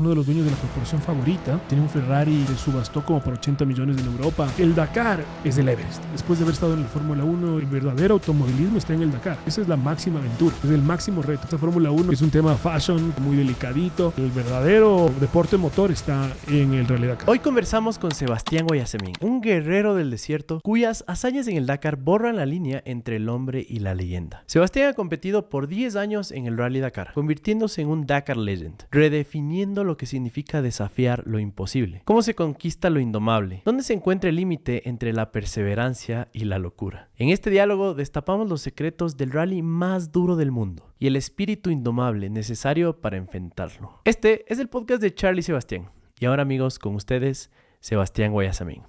uno de los dueños de la corporación favorita, tiene un Ferrari que subastó como por 80 millones en Europa. El Dakar es el Everest. Después de haber estado en la Fórmula 1, el verdadero automovilismo está en el Dakar. Esa es la máxima aventura, es el máximo reto. Esta Fórmula 1 es un tema fashion muy delicadito. El verdadero deporte motor está en el Rally Dakar. Hoy conversamos con Sebastián Guayasamín, un guerrero del desierto cuyas hazañas en el Dakar borran la línea entre el hombre y la leyenda. Sebastián ha competido por 10 años en el Rally Dakar, convirtiéndose en un Dakar Legend, redefiniendo lo que significa desafiar lo imposible. ¿Cómo se conquista lo indomable? ¿Dónde se encuentra el límite entre la perseverancia y la locura? En este diálogo destapamos los secretos del rally más duro del mundo y el espíritu indomable necesario para enfrentarlo. Este es el podcast de Charlie Sebastián. Y ahora, amigos, con ustedes, Sebastián Guayasamín.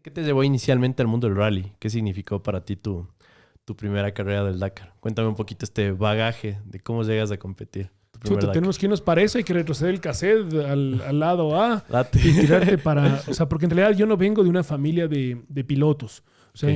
¿Qué te llevó inicialmente al mundo del rally? ¿Qué significó para ti tu primera carrera del Dakar? Cuéntame un poquito este bagaje de cómo llegas a competir. Chuta, tenemos que irnos para eso, hay que retroceder el cassette al lado A Date. y tirarte para... O sea, porque en realidad yo no vengo de una familia de pilotos. O sea,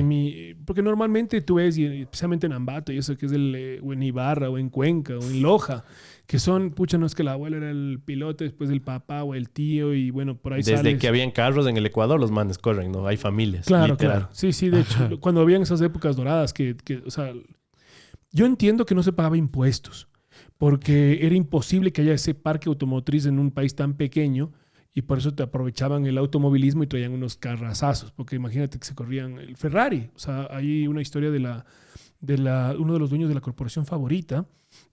porque normalmente tú ves, y especialmente en Ambato, y eso que es o en Ibarra, o en Cuenca, o en Loja, que son, no es que el abuelo era el piloto, después el papá o el tío, y bueno, por ahí Desde sales. que habían carros en el Ecuador, los manes corren, ¿no? Hay familias, Claro, literal. claro. Sí, de hecho, cuando habían esas épocas doradas o sea, yo entiendo que no se pagaba impuestos, porque era imposible que haya ese parque automotriz en un país tan pequeño y por eso te aprovechaban el automovilismo y traían unos carrazazos, porque imagínate que se corrían el Ferrari. O sea, hay una historia de uno de los dueños de la corporación favorita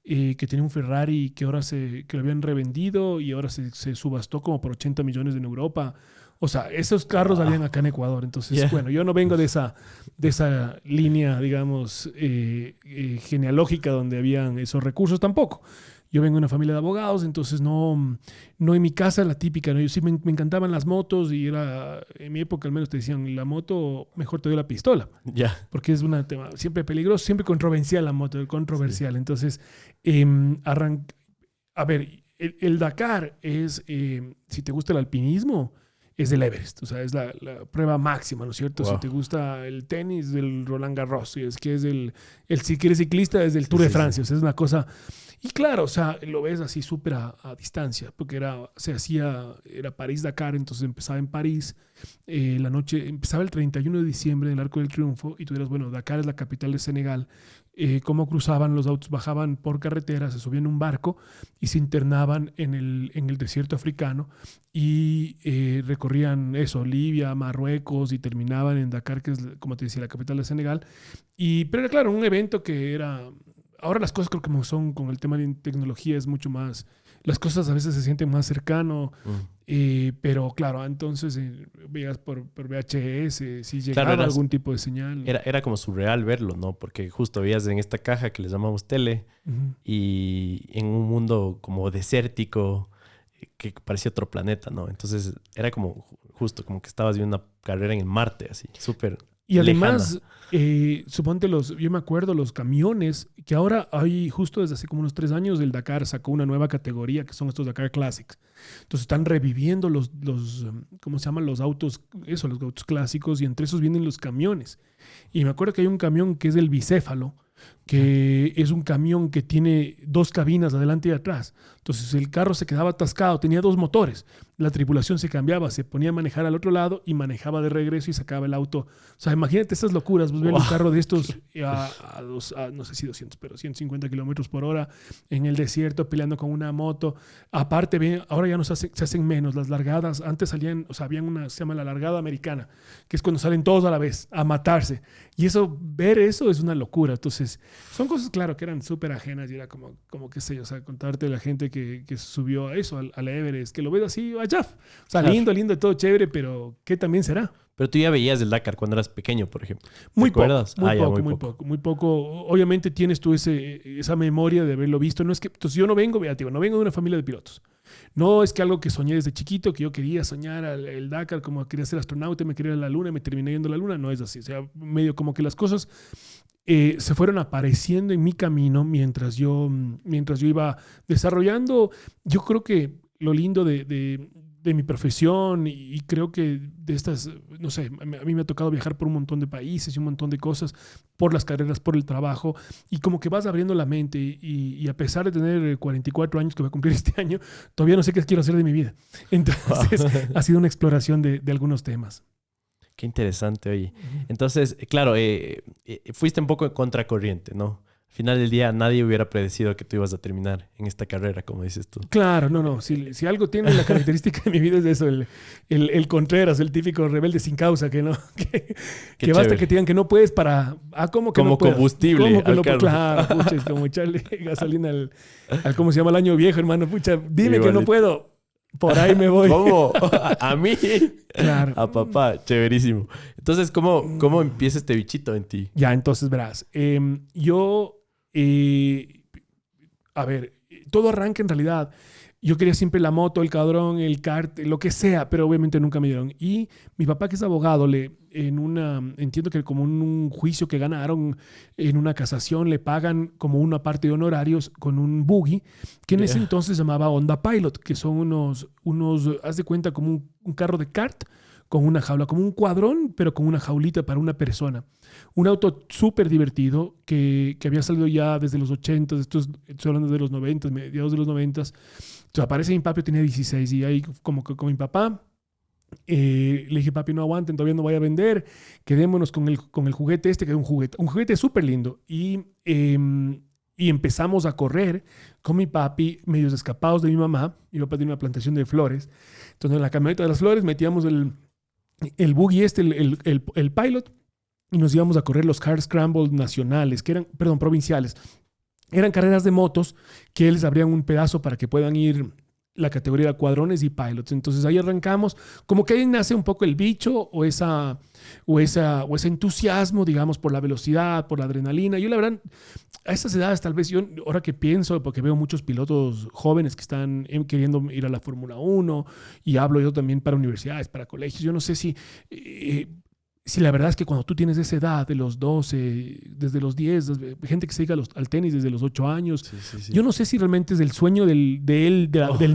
que tenía un Ferrari que ahora que lo habían revendido y ahora se subastó como por 80 millones en Europa. O sea, esos carros habían acá en Ecuador. Entonces, bueno, yo no vengo de esa línea, digamos, genealógica donde habían esos recursos tampoco. Yo vengo de una familia de abogados, entonces no en mi casa la típica, ¿no? Yo sí me encantaban las motos y en mi época al menos te decían, la moto mejor te doy la pistola. Ya. Porque es un tema siempre peligroso, siempre controversial la moto, controversial. Sí. Entonces, a ver, el Dakar es, si te gusta el alpinismo, es el Everest, o sea, es la prueba máxima, ¿no es cierto? Wow. Si te gusta el tenis, del Roland Garros, si eres ciclista, es del Tour de Francia, o sea, es una cosa... Y claro, o sea, lo ves así súper a distancia, porque era París-Dakar, entonces empezaba en París, la noche, empezaba el 31 de diciembre en el Arco del Triunfo, y tú dirás, bueno, Dakar es la capital de Senegal, cómo cruzaban los autos, bajaban por carretera, se subían en un barco y se internaban en el desierto africano y recorrían eso, Libia, Marruecos y terminaban en Dakar, que es, como te decía, la capital de Senegal. Pero era claro, un evento que era... Ahora las cosas creo que como son con el tema de tecnología es mucho más... Las cosas a veces se sienten más cercano, pero claro, entonces veías por VHS si llegaba algún tipo de señal. Era como surreal verlo, ¿no? Porque justo veías en esta caja que les llamamos tele y en un mundo como desértico que parecía otro planeta, ¿no? Entonces era como justo como que estabas viendo una carrera en el Marte, así, súper... Y además, suponte yo me acuerdo los camiones, que ahora hay, justo desde hace como unos 3 años, el Dakar sacó una nueva categoría que son estos Dakar Classics. Entonces están reviviendo los ¿cómo se llaman? Los autos clásicos, y entre esos vienen los camiones. Y me acuerdo que hay un camión que es el bicéfalo, que es un camión que tiene 2 cabinas adelante y atrás. Entonces el carro se quedaba atascado, tenía 2 motores. La tripulación se cambiaba, se ponía a manejar al otro lado y manejaba de regreso y sacaba el auto. O sea, imagínate esas locuras. Vos ves un carro de estos a no sé si 200, pero 150 kilómetros por hora en el desierto peleando con una moto. Aparte, ahora ya no se hacen menos. Las largadas, antes salían, o sea, se llama la largada americana, que es cuando salen todos a la vez a matarse. Y ver eso es una locura. Entonces, son cosas, claro, que eran súper ajenas y era como qué sé yo, o sea, contarte a la gente que subió a eso, al Everest, que lo ves así, allá. O sea, claro. lindo, todo chévere, pero ¿qué también será? Pero tú ya veías el Dakar cuando eras pequeño, por ejemplo. Muy poco. Obviamente tienes tú esa memoria de haberlo visto. No es que, entonces yo no vengo de una familia de pilotos. No es que algo que soñé desde chiquito, que yo quería soñar el Dakar, como quería ser astronauta, me quería ir a la luna y me terminé yendo a la luna. No es así. O sea, medio como que las cosas se fueron apareciendo en mi camino mientras yo iba desarrollando. Yo creo que lo lindo de de mi profesión y creo que de estas, no sé, a mí me ha tocado viajar por un montón de países y un montón de cosas, por las carreras, por el trabajo, y como que vas abriendo la mente y a pesar de tener 44 años que voy a cumplir este año, todavía no sé qué quiero hacer de mi vida. Entonces ha sido una exploración de algunos temas. Qué interesante, oye. Entonces, claro, fuiste un poco en contracorriente, ¿no? Al final del día nadie hubiera predecido que tú ibas a terminar en esta carrera, como dices tú. Claro, no. Si algo tiene la característica de mi vida es eso, el Contreras, el típico rebelde sin causa, que no, que basta que te digan que no puedes para... ¿cómo que como no puedes? Combustible ¿Cómo que al no carro. Claro, pucha, es como echarle gasolina al ¿cómo se llama? El año viejo, hermano. Pucha, dime que no puedo. Por ahí me voy. ¿Cómo? ¿A mí? Claro. A papá, chéverísimo. Entonces, ¿cómo empieza este bichito en ti? Ya, entonces verás. A ver, todo arranca en realidad. Yo quería siempre la moto, el cadrón, el kart, lo que sea, pero obviamente nunca me dieron. Y mi papá, que es abogado, entiendo que como un juicio que ganaron en una casación, le pagan como una parte de honorarios con un buggy, que en ese entonces se llamaba Honda Pilot, que son haz de cuenta, como un carro de kart con una jaula, como un cuadrón, pero con una jaulita para una persona. Un auto súper divertido que había salido ya desde los 80, estoy hablando de los 90, mediados de los 90. Entonces aparece mi papi, tenía 16 y ahí como que con mi papá le dije, papi, no aguanten, todavía no voy a vender, quedémonos con el juguete que es un juguete súper lindo. Y empezamos a correr con mi papi, medios escapados de mi mamá. Mi papá tiene una plantación de flores. Entonces en la camioneta de las flores metíamos el buggy el Pilot, y nos íbamos a correr los Hard Scramble nacionales, provinciales. Eran carreras de motos que les abrían un pedazo para que puedan ir la categoría de cuadrones y pilots. Entonces ahí arrancamos, como que ahí nace un poco el bicho o ese entusiasmo, digamos, por la velocidad, por la adrenalina. Yo la verdad, a esas edades tal vez, yo ahora que pienso, porque veo muchos pilotos jóvenes que están queriendo ir a la Fórmula 1 y hablo yo también para universidades, para colegios, yo no sé si la verdad es que cuando tú tienes esa edad de los 12, desde los 10, gente que se dedica al tenis desde los 8 años, Sí. yo no sé si realmente es el sueño del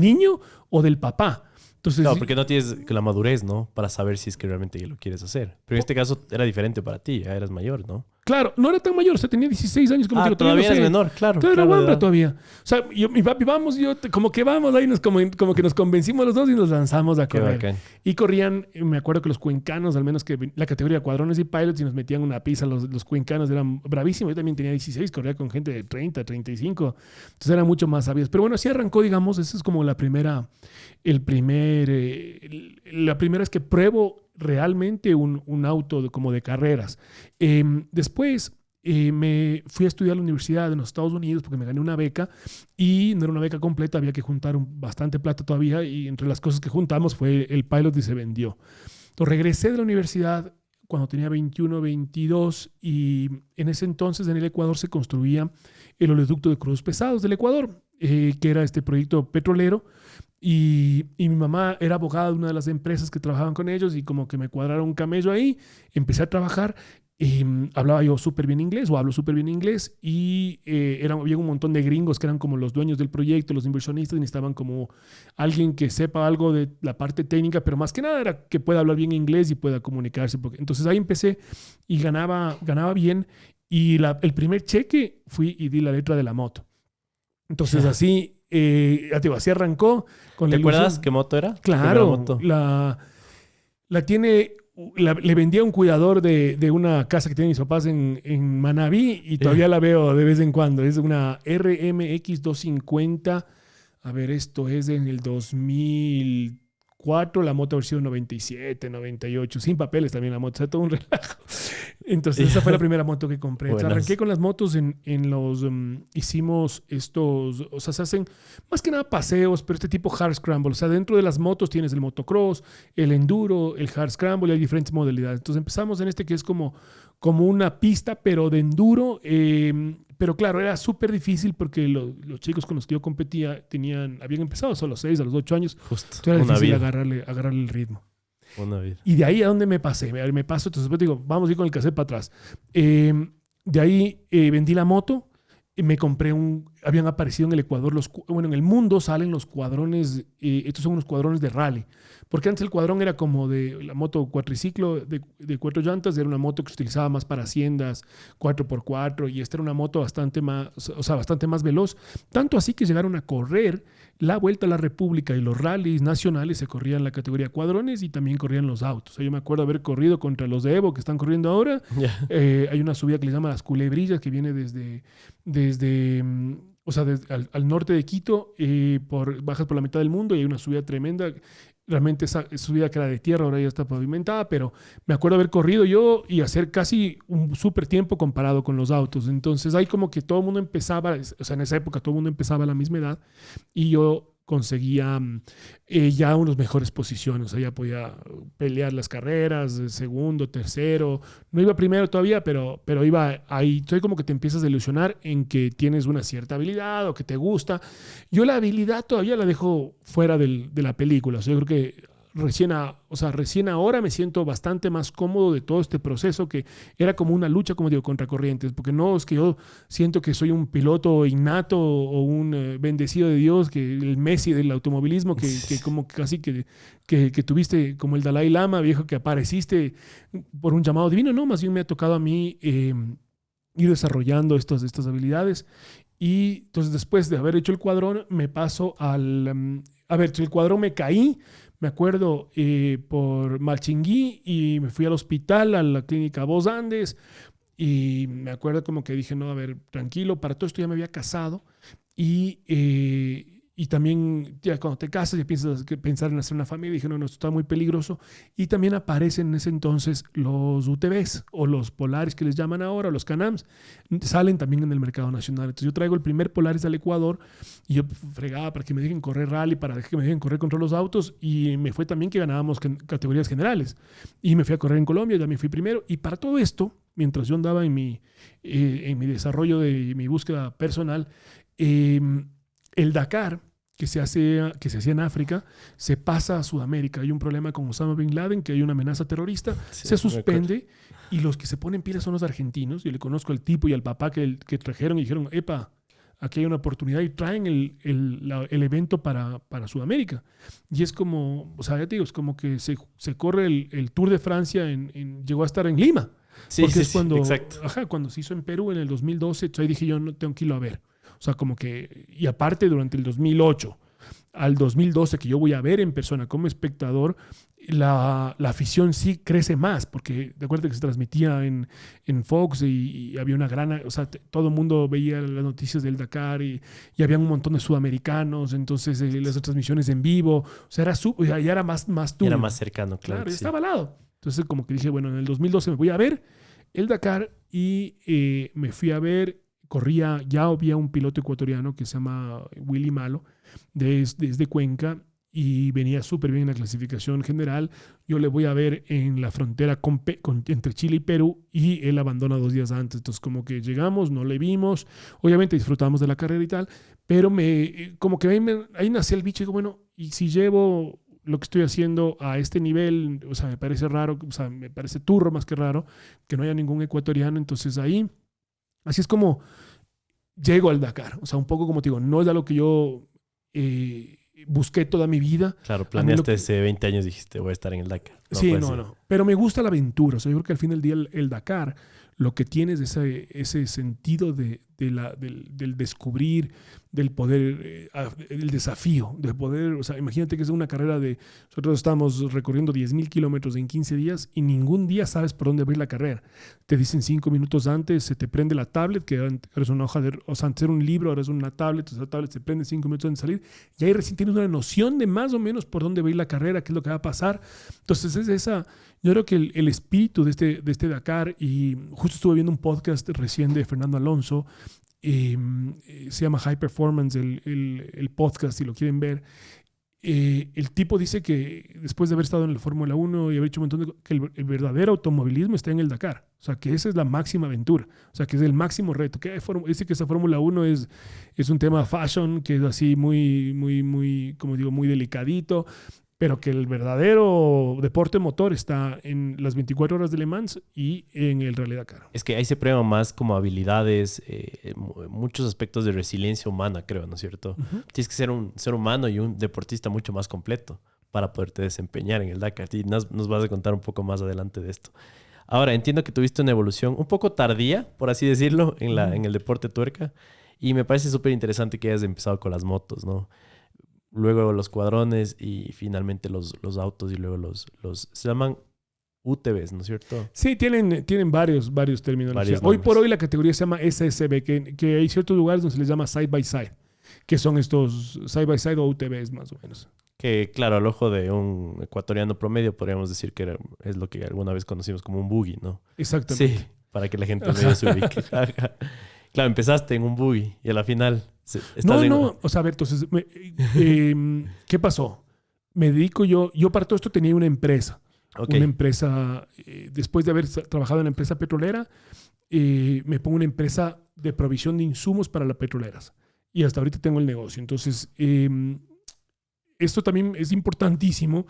niño o del papá. Entonces, Claro, porque no tienes la madurez, ¿no? Para saber si es que realmente lo quieres hacer. Pero en este caso era diferente para ti, ya eras mayor, ¿no? Claro, no era tan mayor, o sea, tenía 16 años. Como que todavía no sé. eres menor, claro. Era guambra todavía. O sea, mi papi, vamos, como que vamos, ahí como que nos convencimos los dos y nos lanzamos a correr. Qué bacán. Y corrían, me acuerdo que los cuencanos, al menos que la categoría de cuadrones y pilots, y nos metían una pizza, los cuencanos eran bravísimos. Yo también tenía 16, corría con gente de 30, 35. Entonces eran mucho más sabios. Pero bueno, así arrancó, digamos, esa es como la primera vez que pruebo realmente un auto como de carreras. Después me fui a estudiar a la universidad en los Estados Unidos porque me gané una beca y no era una beca completa, había que juntar bastante plata todavía y entre las cosas que juntamos fue el Pilot y se vendió. Entonces regresé de la universidad cuando tenía 21, 22 y en ese entonces en el Ecuador se construía el oleoducto de crudos pesados del Ecuador, que era este proyecto petrolero. Y mi mamá era abogada de una de las empresas que trabajaban con ellos y como que me cuadraron un camello ahí, empecé a trabajar. Hablaba yo súper bien inglés o hablo súper bien inglés y había un montón de gringos que eran como los dueños del proyecto, los inversionistas, y necesitaban como alguien que sepa algo de la parte técnica, pero más que nada era que pueda hablar bien inglés y pueda comunicarse. Entonces ahí empecé y ganaba bien y el primer cheque fui y di la letra de la moto. Entonces así... así arrancó. ¿Te acuerdas qué moto era? Claro, Moto. le vendí a un cuidador de una casa que tienen mis papás en Manabí y todavía la veo de vez en cuando. Es una RMX 250. A ver, esto es en el 2004, la moto versión 97, 98, sin papeles también la moto, o sea, todo un relajo. Entonces esa fue la primera moto que compré. Entonces, arranqué con las motos hicimos estos, o sea, se hacen más que nada paseos, pero este tipo hard scramble. O sea, dentro de las motos tienes el motocross, el enduro, el hard scramble y hay diferentes modalidades. Entonces empezamos en este que es como una pista, pero de enduro. Pero claro, era súper difícil porque los chicos con los que yo competía habían empezado solo 6 a los 8 años. Justo. Era difícil agarrarle el ritmo. Y de ahí a dónde me pasé. Me paso, entonces después digo, vamos a ir con el cassette para atrás. De ahí vendí la moto, me compré habían aparecido en el Ecuador, en el mundo salen los cuadrones, estos son unos cuadrones de rally. Porque antes el cuadrón era como de la moto cuatriciclo de 4 llantas, era una moto que se utilizaba más para haciendas, 4x4, y esta era una moto bastante más veloz. Tanto así que llegaron a correr la Vuelta a la República y los rallies nacionales se corrían en la categoría cuadrones y también corrían los autos. O sea, yo me acuerdo haber corrido contra los de Evo que están corriendo ahora. Yeah. Hay una subida que le llama Las Culebrillas que viene desde al norte de Quito, bajas por la mitad del mundo y hay una subida tremenda. Realmente esa subida que era de tierra ahora ya está pavimentada, pero me acuerdo haber corrido yo y hacer casi un súper tiempo comparado con los autos. Entonces ahí como que todo el mundo empezaba, o sea, en esa época todo el mundo empezaba a la misma edad y yo conseguía ya unas mejores posiciones. O sea, ya podía pelear las carreras, segundo, tercero. No iba primero todavía, pero iba ahí. Entonces como que te empiezas a ilusionar en que tienes una cierta habilidad o que te gusta. Yo la habilidad todavía la dejo fuera de la película. O sea, yo creo que recién ahora me siento bastante más cómodo de todo este proceso que era como una lucha, como digo, contra corrientes, porque no es que yo siento que soy un piloto innato o un bendecido de Dios, que el Messi del automovilismo, que como casi que tuviste como el Dalai Lama, viejo, que apareciste por un llamado divino. No, más bien me ha tocado a mí ir desarrollando estas habilidades. Y entonces después de haber hecho el cuadrón, me paso el cuadrón me caí, me acuerdo, por Malchinguí y me fui al hospital, a la clínica Voz Andes y me acuerdo como que dije, no, a ver, tranquilo, para todo esto ya me había casado y también ya cuando te casas ya piensas pensar en hacer una familia. Dije, no, esto está muy peligroso. Y también aparecen en ese entonces los UTVs o los Polaris que les llaman ahora, los Canams, salen también en el mercado nacional. Entonces yo traigo el primer Polaris al Ecuador y yo fregaba para que me dejen correr rally, para que me dejen correr contra los autos, y me fue también que ganábamos categorías generales. Y me fui a correr en Colombia, ya me fui primero. Y para todo esto, mientras yo andaba en mi desarrollo de mi búsqueda personal, el Dakar, que se hacía en África, se pasa a Sudamérica. Hay un problema con Osama Bin Laden, que hay una amenaza terrorista, sí, se suspende y los que se ponen pilas son los argentinos. Yo le conozco al tipo y al papá que trajeron y dijeron, epa, aquí hay una oportunidad, y traen el evento para Sudamérica. Y es como, o sea, ya te digo, es como que se corre el Tour de Francia, llegó a estar en Lima. Sí, porque sí, es cuando, exacto. Cuando se hizo en Perú en el 2012, entonces ahí dije yo, no tengo que irlo a ver. O sea, como que, y aparte durante el 2008 al 2012 que yo voy a ver en persona como espectador, la afición sí crece más, porque de acuerdo que se transmitía en Fox y había una gran, o sea, todo el mundo veía las noticias del Dakar y había un montón de sudamericanos, entonces las transmisiones en vivo, o sea, ya era más tuyo. Era más cercano, claro. Ya estaba al lado. Entonces como que dije, bueno, en el 2012 me voy a ver el Dakar y me fui a ver. Ya había un piloto ecuatoriano que se llama Willy Malo, desde Cuenca, y venía súper bien en la clasificación general. Yo le voy a ver en la frontera entre Chile y Perú, y él abandona 2 días antes. Entonces como que llegamos, no le vimos, obviamente disfrutamos de la carrera y tal, pero como que ahí nació el bicho y digo, bueno, y si llevo lo que estoy haciendo a este nivel, o sea, me parece raro, o sea, me parece turro más que raro que no haya ningún ecuatoriano. Entonces ahí, así es como llego al Dakar. O sea, un poco como te digo, no es algo que yo busqué toda mi vida. Claro, planeaste hace 20 años, dijiste, voy a estar en el Dakar. Sí, no. Pero me gusta la aventura. O sea, yo creo que al fin del día el Dakar lo que tiene es ese sentido del descubrir, del poder, el desafío, de poder, o sea, imagínate que es una carrera nosotros estamos recorriendo 10,000 kilómetros en 15 días y ningún día sabes por dónde va a ir la carrera. Te dicen 5 minutos antes, se te prende la tablet, que ahora es una hoja o sea, antes era un libro, ahora es una tablet, esa tablet se prende 5 minutos antes de salir, y ahí recién tienes una noción de más o menos por dónde va a ir la carrera, qué es lo que va a pasar. Entonces yo creo que el espíritu de este Dakar, y justo estuve viendo un podcast recién de Fernando Alonso, se llama High Performance el podcast, si lo quieren ver. El tipo dice que después de haber estado en la Fórmula 1 y haber hecho un montón que el verdadero automovilismo está en el Dakar. O sea, que esa es la máxima aventura. O sea, que es el máximo reto. Dice que esa Fórmula 1 es un tema fashion, que es así muy, muy, muy, como digo, muy delicadito. pero que el verdadero deporte motor está en las 24 horas de Le Mans y en el Rally Dakar. Es que ahí se prueban más como habilidades, muchos aspectos de resiliencia humana, creo, ¿no es cierto? Tienes que ser un ser humano y un deportista mucho más completo para poderte desempeñar en el Dakar. Y nos vas a contar un poco más adelante de esto. Ahora, entiendo que tuviste una evolución un poco tardía, por así decirlo, en el deporte tuerca. Y me parece súper interesante que hayas empezado con las motos, ¿no? Luego los cuadrones y finalmente los autos y luego los se llaman UTVs, ¿no es cierto? Sí, tienen varios términos. Hoy por hoy la categoría se llama SSB, que hay ciertos lugares donde se les llama side by side, que son estos side by side o UTVs más o menos. Que claro, al ojo de un ecuatoriano promedio podríamos decir que es lo que alguna vez conocimos como un buggy, ¿no? Exactamente. Sí, para que la gente medio se ubique. Claro, empezaste en un buggy y a la final... No, o sea, a ver, entonces, ¿qué pasó? Me dedico yo para todo esto tenía una empresa. Okay. Una empresa, después de haber trabajado en la empresa petrolera, me pongo una empresa de provisión de insumos para las petroleras. Y hasta ahorita tengo el negocio. Entonces, esto también es importantísimo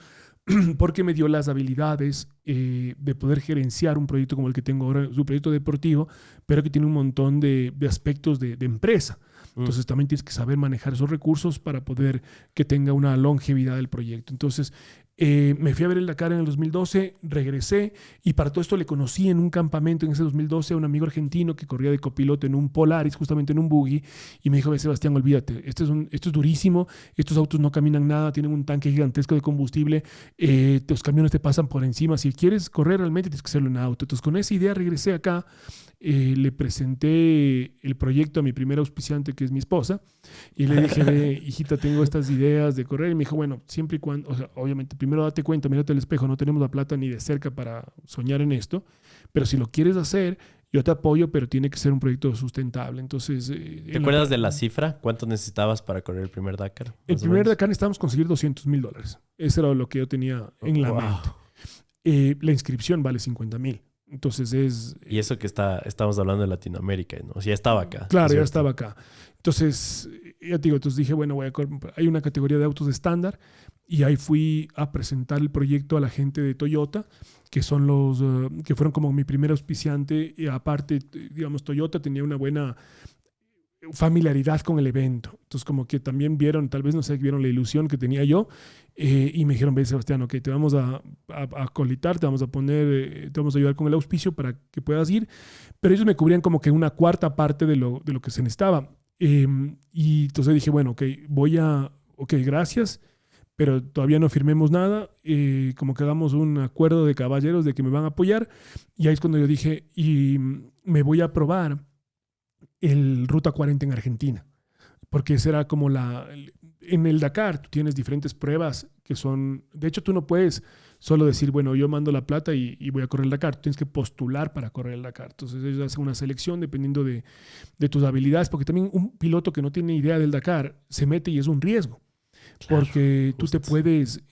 porque me dio las habilidades de poder gerenciar un proyecto como el que tengo ahora, un proyecto deportivo, pero que tiene un montón de aspectos de empresa. Entonces también tienes que saber manejar esos recursos para poder que tenga una longevidad del proyecto. Entonces me fui a ver el Dakar en el 2012, regresé y para todo esto le conocí en un campamento en ese 2012 a un amigo argentino que corría de copiloto en un Polaris, justamente en un buggy, y me dijo: Sebastián, olvídate, esto es durísimo, estos autos no caminan nada, tienen un tanque gigantesco de combustible, los camiones te pasan por encima, si quieres correr realmente tienes que hacerlo en auto. Entonces con esa idea regresé acá. Le presenté el proyecto a mi primer auspiciante, que es mi esposa, y le dije: ve, hijita, tengo estas ideas de correr. Y me dijo: bueno, siempre y cuando, o sea, obviamente, primero date cuenta, mírate al espejo, no tenemos la plata ni de cerca para soñar en esto, pero si lo quieres hacer, yo te apoyo, pero tiene que ser un proyecto sustentable. Entonces, ¿te acuerdas de la cifra? ¿Cuánto necesitabas para correr el primer Dakar? El primer Dakar necesitábamos conseguir $200,000. Eso era lo que yo tenía en la mente. La inscripción vale $50,000. Entonces es... Y eso que estamos hablando de Latinoamérica, ¿no? O sea, ya estaba acá. Claro, ya estaba acá. Entonces, ya te digo, entonces dije, bueno, hay una categoría de autos de estándar y ahí fui a presentar el proyecto a la gente de Toyota, que son los que fueron como mi primer auspiciante. Y aparte, digamos, Toyota tenía una buena familiaridad con el evento. Entonces, como que también vieron, tal vez no sé, vieron la ilusión que tenía yo y me dijeron: ve, Sebastián, ok, te vamos a colitar, te vamos a poner, te vamos a ayudar con el auspicio para que puedas ir. Pero ellos me cubrían como que una cuarta parte de lo que se necesitaba. Y entonces dije: bueno, ok, gracias, pero todavía no firmemos nada. Como que hagamos un acuerdo de caballeros de que me van a apoyar. Y ahí es cuando yo dije: y me voy a probar el Ruta 40 en Argentina, porque será como en el Dakar tú tienes diferentes pruebas que son, de hecho tú no puedes solo decir, bueno, yo mando la plata y voy a correr el Dakar, tú tienes que postular para correr el Dakar. Entonces ellos hacen una selección dependiendo de tus habilidades, porque también un piloto que no tiene idea del Dakar se mete y es un riesgo, claro, porque tú te puedes...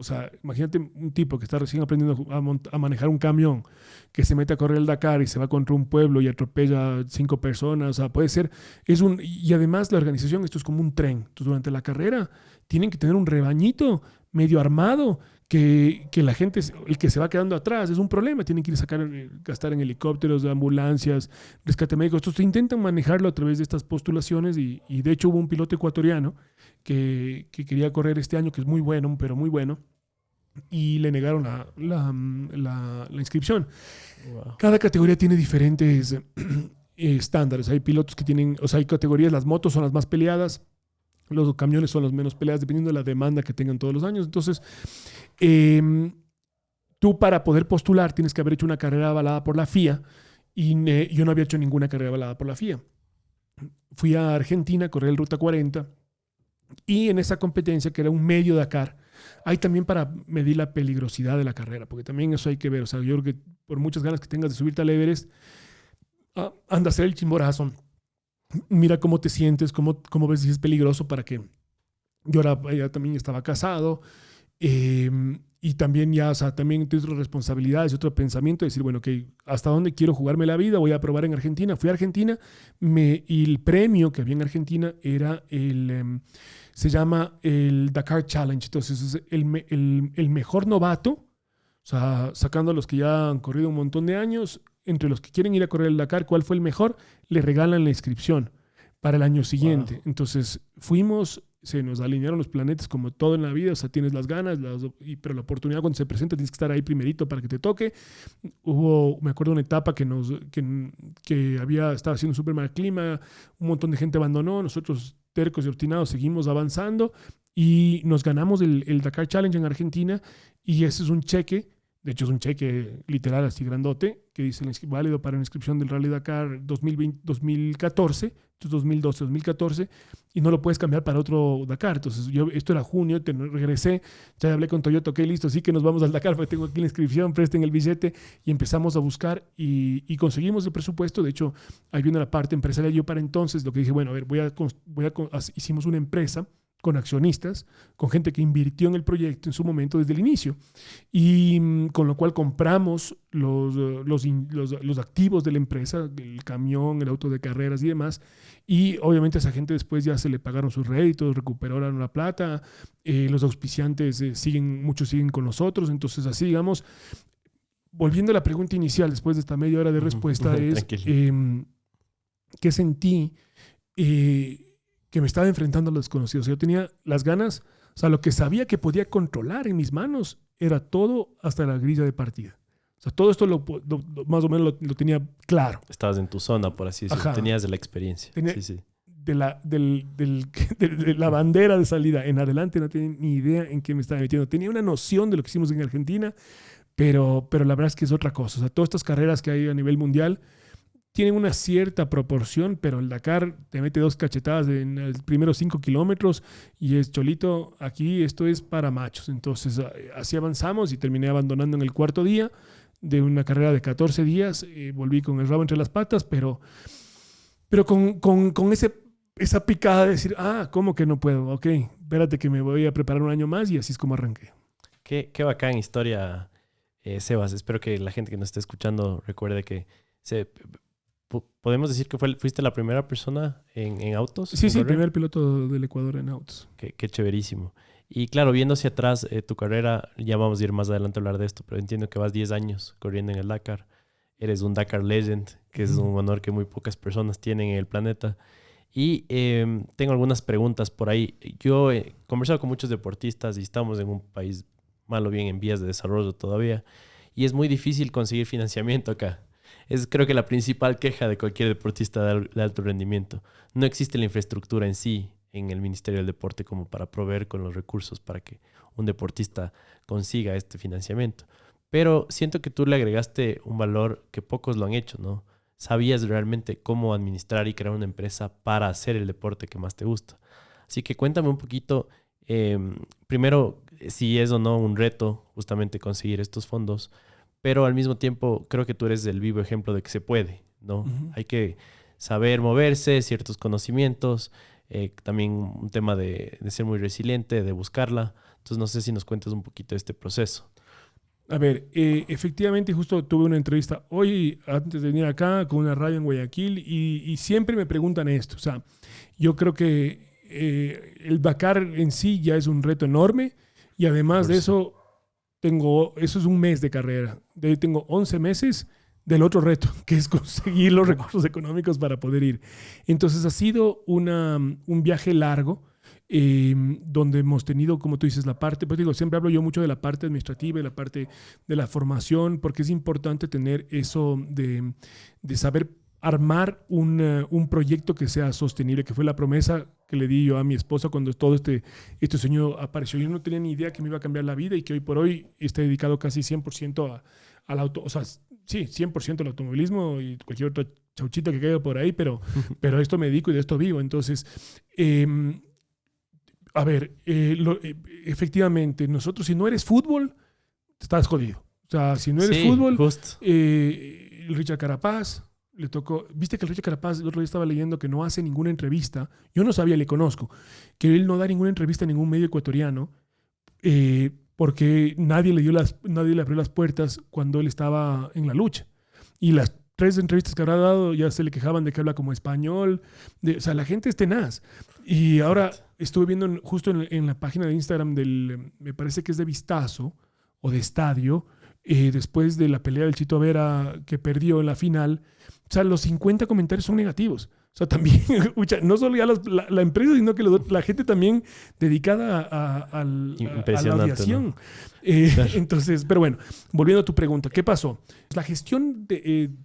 o sea, imagínate un tipo que está recién aprendiendo a manejar un camión, que se mete a correr el Dakar y se va contra un pueblo y atropella 5 personas. O sea, puede ser... y además la organización, esto es como un tren. Entonces, durante la carrera tienen que tener un rebañito medio armado que la gente, el que se va quedando atrás, es un problema. Tienen que ir a gastar en helicópteros, ambulancias, rescate médico. Entonces, intentan manejarlo a través de estas postulaciones y de hecho hubo un piloto ecuatoriano que quería correr este año, que es muy bueno, pero muy bueno, y le negaron la inscripción. Wow. Cada categoría tiene diferentes estándares. Hay pilotos que tienen, o sea, hay categorías, las motos son las más peleadas, los camiones son las menos peleadas, dependiendo de la demanda que tengan todos los años. Entonces, tú para poder postular tienes que haber hecho una carrera avalada por la FIA y yo no había hecho ninguna carrera avalada por la FIA. Fui a Argentina a correr el Ruta 40 y en esa competencia, que era un medio Dakar, hay también para medir la peligrosidad de la carrera, porque también eso hay que ver. O sea, yo creo que por muchas ganas que tengas de subirte al Everest, anda a hacer el chimborazo, mira cómo te sientes, cómo ves si es peligroso, para que... Yo ya también estaba casado, y también ya, o sea, también tienes otras responsabilidades y otro pensamiento, de decir, bueno, ok, ¿hasta dónde quiero jugarme la vida? Voy a probar en Argentina. Fui a Argentina y el premio que había en Argentina era se llama el Dakar Challenge. Entonces, es el mejor novato, o sea, sacando a los que ya han corrido un montón de años, entre los que quieren ir a correr el Dakar, ¿cuál fue el mejor? Le regalan la inscripción para el año siguiente. Wow. Entonces, fuimos, se nos alinearon los planetas como todo en la vida, o sea, tienes las ganas, pero la oportunidad cuando se presenta tienes que estar ahí primerito para que te toque. Me acuerdo una etapa que estaba haciendo súper mal clima, un montón de gente abandonó, nosotros tercos y obstinados seguimos avanzando y nos ganamos el Dakar Challenge en Argentina, y ese es un cheque. De hecho, es un cheque literal así grandote que dice válido para la inscripción del Rally Dakar 2014, entonces 2012, 2014, y no lo puedes cambiar para otro Dakar. Entonces, esto era junio, regresé, ya hablé con Toyota, ok, listo, sí que nos vamos al Dakar, porque tengo aquí la inscripción, presten el billete, y empezamos a buscar y conseguimos el presupuesto. De hecho, ahí viene la parte empresarial. Yo para entonces lo que dije, bueno, a ver, hicimos una empresa con accionistas, con gente que invirtió en el proyecto en su momento desde el inicio, y con lo cual compramos los activos de la empresa, el camión, el auto de carreras y demás, y obviamente a esa gente después ya se le pagaron sus réditos, recuperaron la plata, los auspiciantes muchos siguen con nosotros. Entonces, así digamos, volviendo a la pregunta inicial, después de esta media hora de respuesta, es ¿qué sentí? Que me estaba enfrentando a lo desconocido. O sea, yo tenía las ganas, o sea, lo que sabía que podía controlar en mis manos era todo hasta la grilla de partida. O sea, todo esto más o menos lo tenía claro. Estabas en tu zona, por así decirlo. Ajá. Tenías de la experiencia. Sí, sí. De la bandera de salida en adelante no tenía ni idea en qué me estaba metiendo. Tenía una noción de lo que hicimos en Argentina, pero la verdad es que es otra cosa. O sea, todas estas carreras que hay a nivel mundial tienen una cierta proporción, pero el Dakar te mete 2 cachetadas en los primeros 5 kilómetros y es cholito, aquí esto es para machos. Entonces, así avanzamos y terminé abandonando en el 4.º día de una carrera de 14 días. Volví con el rabo entre las patas, pero con esa picada de decir, ¿cómo que no puedo? Ok, espérate que me voy a preparar un año más, y así es como arranqué. Qué bacán historia, Sebas. Espero que la gente que nos esté escuchando recuerde que podemos decir que fuiste la primera persona en autos. Sí, el primer piloto del Ecuador en autos. Qué chéverísimo. Y claro, viendo hacia atrás tu carrera, ya vamos a ir más adelante a hablar de esto, pero entiendo que vas 10 años corriendo en el Dakar. Eres un Dakar Legend, que es un honor que muy pocas personas tienen en el planeta. Y tengo algunas preguntas por ahí. Yo he conversado con muchos deportistas y estamos en un país malo bien en vías de desarrollo todavía. Y es muy difícil conseguir financiamiento acá. Es creo que la principal queja de cualquier deportista de alto rendimiento. No existe la infraestructura en sí en el Ministerio del Deporte como para proveer con los recursos para que un deportista consiga este financiamiento. Pero siento que tú le agregaste un valor que pocos lo han hecho, ¿no? Sabías realmente cómo administrar y crear una empresa para hacer el deporte que más te gusta. Así que cuéntame un poquito, primero, si es o no un reto justamente conseguir estos fondos, pero al mismo tiempo creo que tú eres el vivo ejemplo de que se puede, ¿no? Uh-huh. Hay que saber moverse, ciertos conocimientos, también un tema de ser muy resiliente, de buscarla. Entonces no sé si nos cuentas un poquito de este proceso. A ver, efectivamente justo tuve una entrevista hoy antes de venir acá con una radio en Guayaquil y siempre me preguntan esto. O sea, yo creo que el Dakar en sí ya es un reto enorme, y además de eso, eso es un mes de carrera. De ahí tengo 11 meses del otro reto, que es conseguir los recursos económicos para poder ir. Entonces ha sido un viaje largo, donde hemos tenido, como tú dices, la parte, pues digo, siempre hablo yo mucho de la parte administrativa y la parte de la formación, porque es importante tener eso de saber armar un proyecto que sea sostenible, que fue la promesa que le di yo a mi esposa cuando todo este sueño apareció. Yo no tenía ni idea que me iba a cambiar la vida y que hoy por hoy esté dedicado casi 100% al auto, o sea, sí, 100% al automovilismo y cualquier otra chauchita que caiga por ahí, pero a esto me dedico y de esto vivo. Entonces, a ver, efectivamente, nosotros, si no eres fútbol, estás jodido. O sea, si no eres fútbol, el Richard Carapaz le tocó. Viste que el Richard Carapaz, el otro día estaba leyendo que no hace ninguna entrevista. Yo no sabía, le conozco, que él no da ninguna entrevista a ningún medio ecuatoriano, porque nadie le abrió las puertas cuando él estaba en la lucha. Y las 3 entrevistas que habrá dado ya se le quejaban de que habla como español. O sea, la gente es tenaz. Y ahora estuve viendo justo en la página de Instagram me parece que es de Vistazo o de Estadio, después de la pelea del Chito Vera que perdió en la final. O sea, los 50 comentarios son negativos. O sea, también, no solo ya la empresa, sino que la gente también dedicada a la aviación. ¿No? Entonces, pero bueno, volviendo a tu pregunta, ¿qué pasó? La gestión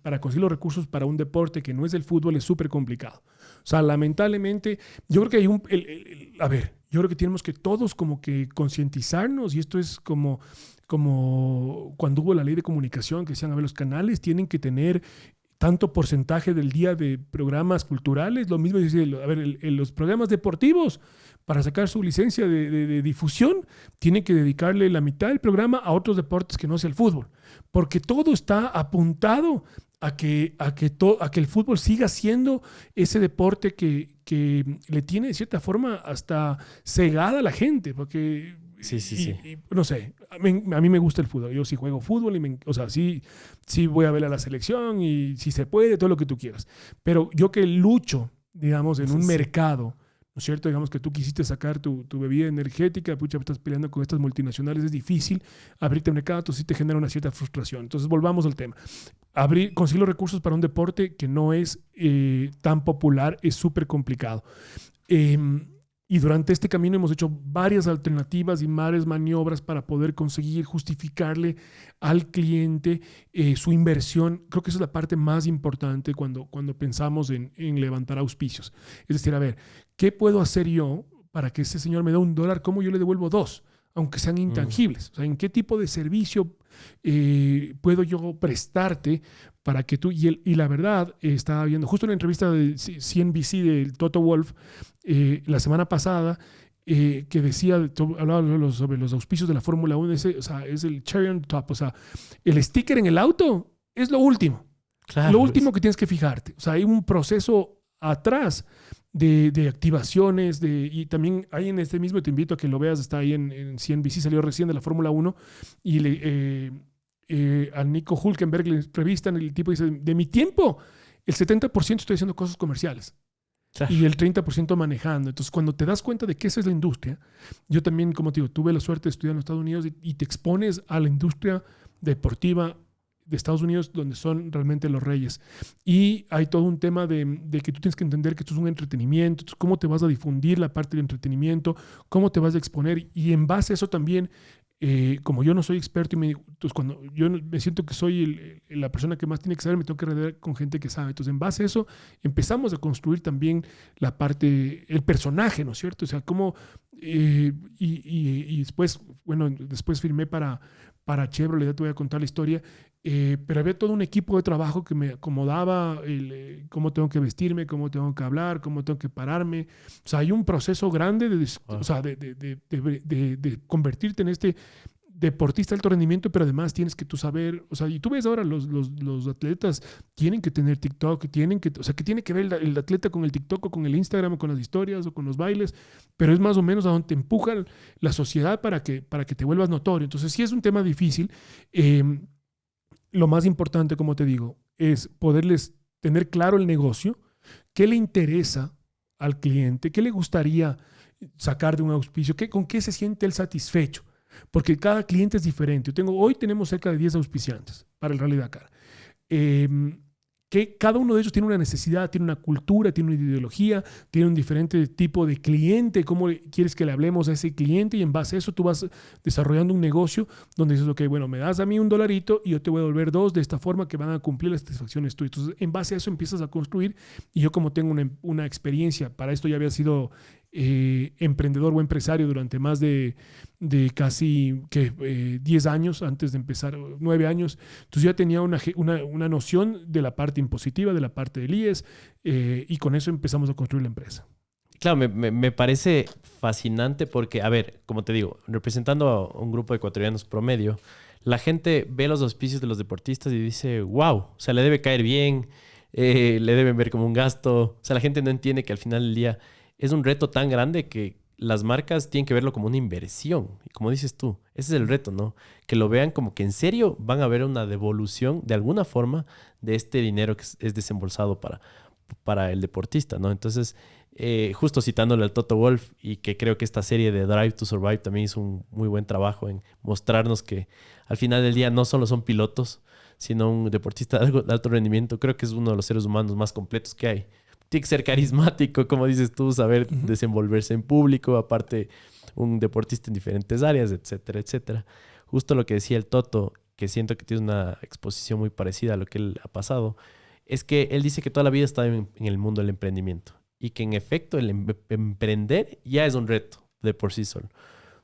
para conseguir los recursos para un deporte que no es el fútbol es súper complicado. O sea, lamentablemente, yo creo que hay yo creo que tenemos que todos como que concientizarnos, y esto es como cuando hubo la ley de comunicación, que decían, a ver, los canales tienen que tener tanto porcentaje del día de programas culturales, lo mismo decir, a ver, los programas deportivos, para sacar su licencia de difusión, tienen que dedicarle la mitad del programa a otros deportes que no sea el fútbol, porque todo está apuntado a que el fútbol siga siendo ese deporte que le tiene de cierta forma hasta cegada a la gente, porque... Sí. Y, no sé, a mí me gusta el fútbol. Yo sí juego fútbol o sea, sí voy a ver a la selección y si se puede, todo lo que tú quieras. Pero yo que lucho, digamos, en un mercado, ¿no es cierto? Digamos que tú quisiste sacar tu bebida energética, pucha, estás peleando con estas multinacionales, es difícil abrirte el mercado, entonces sí te genera una cierta frustración. Entonces volvamos al tema. Conseguir los recursos para un deporte que no es tan popular es súper complicado. Y durante este camino hemos hecho varias alternativas y varias maniobras para poder conseguir justificarle al cliente su inversión. Creo que esa es la parte más importante cuando pensamos en levantar auspicios. Es decir, a ver, ¿qué puedo hacer yo para que ese señor me dé $1? ¿Cómo yo le devuelvo 2? Aunque sean intangibles. O sea, ¿en qué tipo de servicio puedo yo prestarte para que tú... Y la verdad, estaba viendo justo una entrevista de CNBC del Toto Wolff la semana pasada, que hablaba sobre los auspicios de la Fórmula 1. O sea, es el cherry on top. O sea, el sticker en el auto es lo último. Claro, lo último que tienes que fijarte. O sea, hay un proceso atrás de activaciones, y también hay en este mismo, te invito a que lo veas, está ahí en CNBC, salió recién de la Fórmula 1, y a Nico Hülkenberg le entrevistan, el tipo dice, de mi tiempo, el 70% estoy haciendo cosas comerciales. Claro. Y el 30% manejando. Entonces, cuando te das cuenta de que esa es la industria, yo también, como te digo, tuve la suerte de estudiar en los Estados Unidos y te expones a la industria deportiva de Estados Unidos, donde son realmente los reyes. Y hay todo un tema de que tú tienes que entender que esto es un entretenimiento. Entonces, cómo te vas a difundir la parte del entretenimiento, cómo te vas a exponer. Y en base a eso también, como yo no soy experto, entonces cuando yo me siento que soy la persona que más tiene que saber, me tengo que rodear con gente que sabe. Entonces, en base a eso, empezamos a construir también la parte, el personaje, ¿no es cierto? O sea, cómo... y después, bueno, después firmé para Chevrolet, ya te voy a contar la historia. Pero había todo un equipo de trabajo que me acomodaba cómo tengo que vestirme, cómo tengo que hablar, cómo tengo que pararme. O sea, hay un proceso grande o sea, de convertirte en este deportista de alto rendimiento, pero además tienes que tú saber, o sea, y tú ves ahora los atletas tienen que tener TikTok, o sea, que tiene que ver el atleta con el TikTok o con el Instagram o con las historias o con los bailes, pero es más o menos a donde te empuja la sociedad para que te vuelvas notorio. Entonces, sí es un tema difícil. Lo más importante, como te digo, es poderles tener claro el negocio, qué le interesa al cliente, qué le gustaría sacar de un auspicio, con qué se siente él satisfecho, porque cada cliente es diferente. Hoy tenemos cerca de 10 auspiciantes para el Rally Dakar. Que cada uno de ellos tiene una necesidad, tiene una cultura, tiene una ideología, tiene un diferente tipo de cliente, cómo quieres que le hablemos a ese cliente, y en base a eso tú vas desarrollando un negocio donde dices, ok, bueno, me das a mí $1 y yo te voy a devolver 2 de esta forma que van a cumplir las satisfacciones tuyas. Entonces, en base a eso empiezas a construir, y yo como tengo una experiencia, para esto ya había sido emprendedor o empresario durante más de casi 10 años antes de empezar, 9 años. Entonces ya tenía una noción de la parte impositiva, de la parte del IES, y con eso empezamos a construir la empresa. Claro, me parece fascinante porque, a ver, como te digo, representando a un grupo de ecuatorianos promedio, la gente ve los auspicios de los deportistas y dice, wow, o sea, le debe caer bien, le deben ver como un gasto. O sea, la gente no entiende que al final del día es un reto tan grande que las marcas tienen que verlo como una inversión. Y como dices tú, ese es el reto, ¿no? Que lo vean como que en serio van a ver una devolución de alguna forma de este dinero que es desembolsado para el deportista, ¿no? Entonces, justo citándole al Toto Wolff, y que creo que esta serie de Drive to Survive también hizo un muy buen trabajo en mostrarnos que al final del día no solo son pilotos, sino un deportista de alto rendimiento. Creo que es uno de los seres humanos más completos que hay. Tiene que ser carismático, como dices tú, saber desenvolverse en público, aparte un deportista en diferentes áreas, etcétera, etcétera. Justo lo que decía el Toto, que siento que tiene una exposición muy parecida a lo que él ha pasado, es que él dice que toda la vida está en el mundo del emprendimiento y que en efecto el emprender ya es un reto de por sí solo,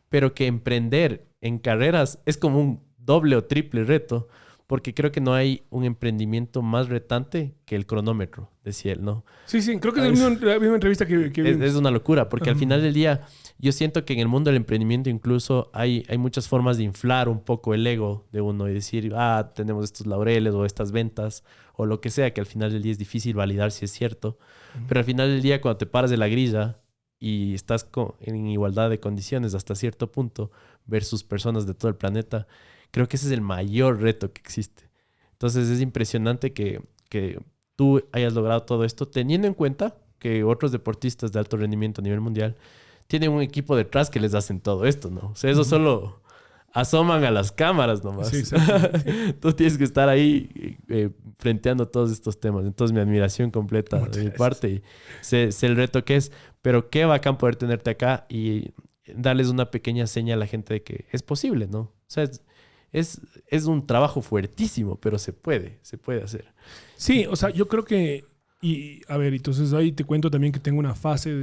pero que emprender en carreras es como un doble o triple reto, porque creo que no hay un emprendimiento más retante que el cronómetro, decía él, ¿no? Sí, creo que es la misma entrevista que vimos. Es una locura, porque al final del día yo siento que en el mundo del emprendimiento incluso hay muchas formas de inflar un poco el ego de uno y decir, tenemos estos laureles o estas ventas o lo que sea, que al final del día es difícil validar si es cierto. Pero al final del día, cuando te paras de la grilla y estás en igualdad de condiciones hasta cierto punto versus personas de todo el planeta, creo que ese es el mayor reto que existe. Entonces es impresionante que tú hayas logrado todo esto teniendo en cuenta que otros deportistas de alto rendimiento a nivel mundial tienen un equipo detrás que les hacen todo esto, ¿no? O sea, eso solo asoman a las cámaras nomás. Sí, Tú tienes que estar ahí frenteando todos estos temas. Entonces, mi admiración completa de mi parte. Y sé el reto que es, pero qué bacán poder tenerte acá y darles una pequeña seña a la gente de que es posible, ¿no? O sea, es un trabajo fuertísimo, pero se puede hacer. Sí, o sea, yo creo que... Y a ver, entonces ahí te cuento también que tengo una fase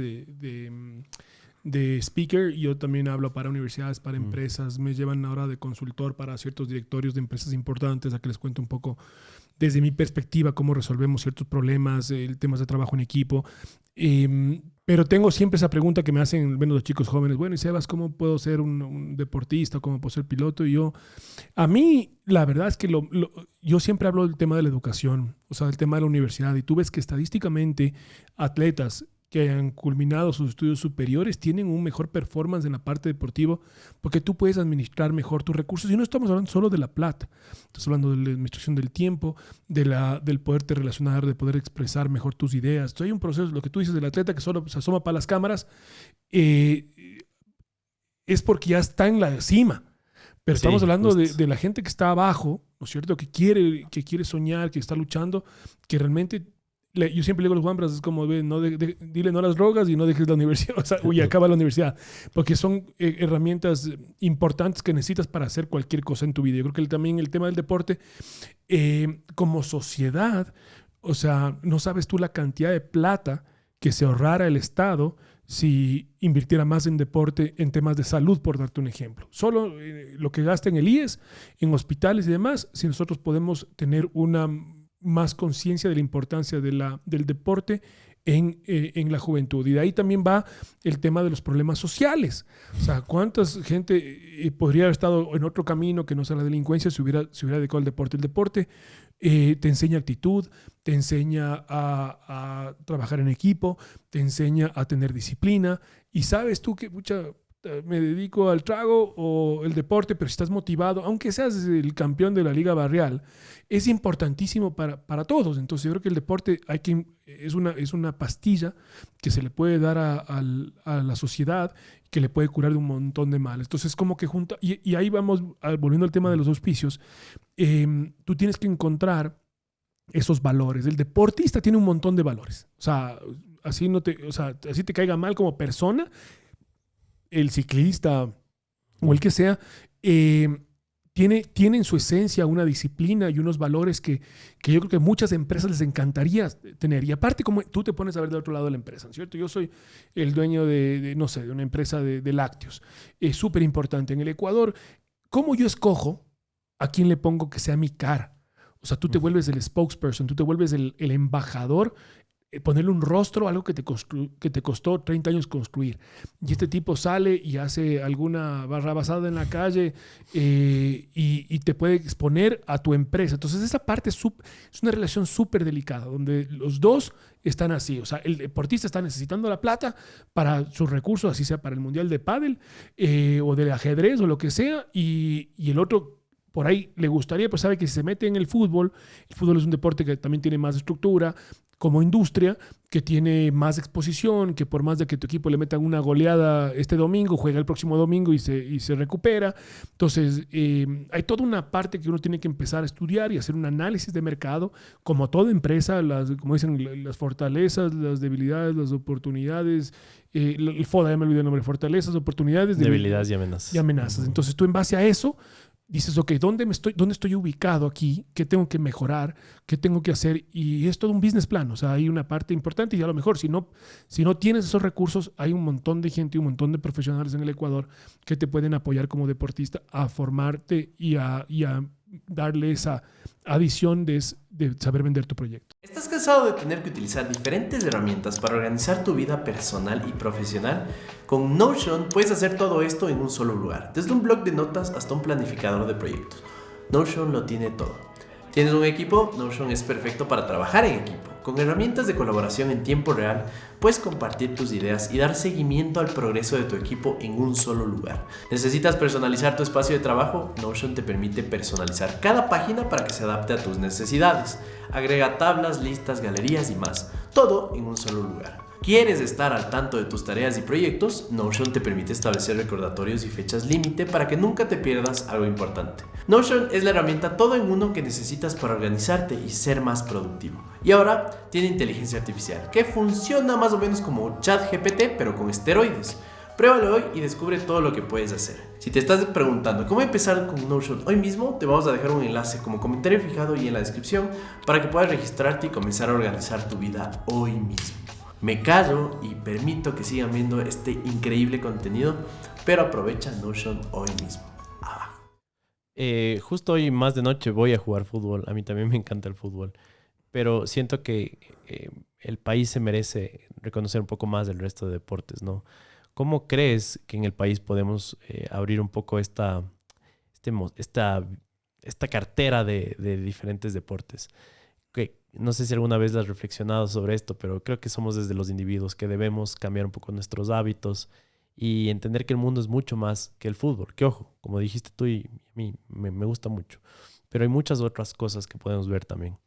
de speaker. Yo también hablo para universidades, para empresas. Me llevan ahora de consultor para ciertos directorios de empresas importantes a que les cuento un poco desde mi perspectiva cómo resolvemos ciertos problemas, el temas de trabajo en equipo. Pero tengo siempre esa pregunta que me hacen, al menos los chicos jóvenes. Bueno, y Sebas, ¿cómo puedo ser un deportista? ¿Cómo puedo ser piloto? Y a mí, la verdad es que yo siempre hablo del tema de la educación, o sea, del tema de la universidad. Y tú ves que estadísticamente atletas que han culminado sus estudios superiores tienen un mejor performance en la parte deportiva porque tú puedes administrar mejor tus recursos. Y no estamos hablando solo de la plata, estás hablando de la administración del tiempo, del poderte relacionar, de poder expresar mejor tus ideas. Entonces hay un proceso, lo que tú dices del atleta que solo se asoma para las cámaras, es porque ya está en la cima. Pero estamos hablando de la gente que está abajo, ¿no es cierto? Que quiere soñar, que está luchando, que realmente... Yo siempre le digo a los guambras, es como, dile no a las drogas y no dejes la universidad, o sea, acaba la universidad, porque son herramientas importantes que necesitas para hacer cualquier cosa en tu vida. Yo creo que también el tema del deporte, como sociedad, o sea, no sabes tú la cantidad de plata que se ahorrara el Estado si invirtiera más en deporte, en temas de salud, por darte un ejemplo. Solo lo que gasta en el IES, en hospitales y demás, si nosotros podemos tener una más conciencia de la importancia del deporte en la juventud. Y de ahí también va el tema de los problemas sociales. O sea, ¿cuánta gente podría haber estado en otro camino que no sea la delincuencia si hubiera dedicado al deporte? El deporte te enseña actitud, te enseña a trabajar en equipo, te enseña a tener disciplina. Y sabes tú que me dedico al trago o el deporte, pero si estás motivado, aunque seas el campeón de la Liga Barrial, es importantísimo para todos. Entonces yo creo que el deporte es una pastilla que se le puede dar a la sociedad, que le puede curar de un montón de males. Entonces como que y ahí vamos, volviendo al tema de los auspicios, tú tienes que encontrar esos valores. El deportista tiene un montón de valores. O sea, así te caiga mal como persona, el ciclista o el que sea, tiene en su esencia una disciplina y unos valores que yo creo que muchas empresas les encantaría tener. Y aparte, como tú te pones a ver del otro lado de la empresa, ¿cierto? Yo soy el dueño de una empresa de lácteos. Es súper importante. En el Ecuador, ¿cómo yo escojo a quién le pongo que sea mi cara? O sea, tú te vuelves el spokesperson, tú te vuelves el embajador ponerle un rostro a algo que te costó 30 años construir. Y este tipo sale y hace alguna barra basada en la calle y te puede exponer a tu empresa. Entonces esa parte es una relación súper delicada, donde los dos están así. O sea, el deportista está necesitando la plata para sus recursos, así sea para el Mundial de Pádel o del ajedrez o lo que sea, y el otro por ahí le gustaría, pues sabe que si se mete en el fútbol es un deporte que también tiene más estructura como industria, que tiene más exposición, que por más de que tu equipo le metan una goleada este domingo, juega el próximo domingo y se recupera. Entonces, hay toda una parte que uno tiene que empezar a estudiar y hacer un análisis de mercado, como toda empresa, como dicen, las fortalezas, las debilidades, las oportunidades, el FODA, ya me olvidé el nombre, fortalezas, oportunidades, debilidades y amenazas. Y amenazas. Entonces, tú en base a eso dices, ok, ¿dónde estoy ubicado aquí? ¿Qué tengo que mejorar? ¿Qué tengo que hacer? Y es todo un business plan. O sea, hay una parte importante y a lo mejor si no tienes esos recursos, hay un montón de gente, un montón de profesionales en el Ecuador que te pueden apoyar como deportista a formarte y a darle esa adición de saber vender tu proyecto. ¿Estás cansado de tener que utilizar diferentes herramientas para organizar tu vida personal y profesional? Con Notion puedes hacer todo esto en un solo lugar, desde un blog de notas hasta un planificador de proyectos. Notion lo tiene todo. ¿Tienes un equipo? Notion es perfecto para trabajar en equipo. Con herramientas de colaboración en tiempo real, puedes compartir tus ideas y dar seguimiento al progreso de tu equipo en un solo lugar. ¿Necesitas personalizar tu espacio de trabajo? Notion te permite personalizar cada página para que se adapte a tus necesidades. Agrega tablas, listas, galerías y más. Todo en un solo lugar. ¿Quieres estar al tanto de tus tareas y proyectos? Notion te permite establecer recordatorios y fechas límite para que nunca te pierdas algo importante. Notion es la herramienta todo en uno que necesitas para organizarte y ser más productivo. Y ahora tiene inteligencia artificial, que funciona más o menos como ChatGPT, pero con esteroides. Pruébalo hoy y descubre todo lo que puedes hacer. Si te estás preguntando cómo empezar con Notion hoy mismo, te vamos a dejar un enlace como comentario fijado y en la descripción para que puedas registrarte y comenzar a organizar tu vida hoy mismo. Me callo y permito que sigan viendo este increíble contenido, pero aprovecha Notion hoy mismo. Abajo. Justo hoy más de noche voy a jugar fútbol. A mí también me encanta el fútbol, pero siento que el país se merece reconocer un poco más del resto de deportes, ¿no? ¿Cómo crees que en el país podemos abrir un poco esta cartera de diferentes deportes? No sé si alguna vez has reflexionado sobre esto, pero creo que somos desde los individuos que debemos cambiar un poco nuestros hábitos y entender que el mundo es mucho más que el fútbol. Que ojo, como dijiste tú y a mí me gusta mucho, pero hay muchas otras cosas que podemos ver también.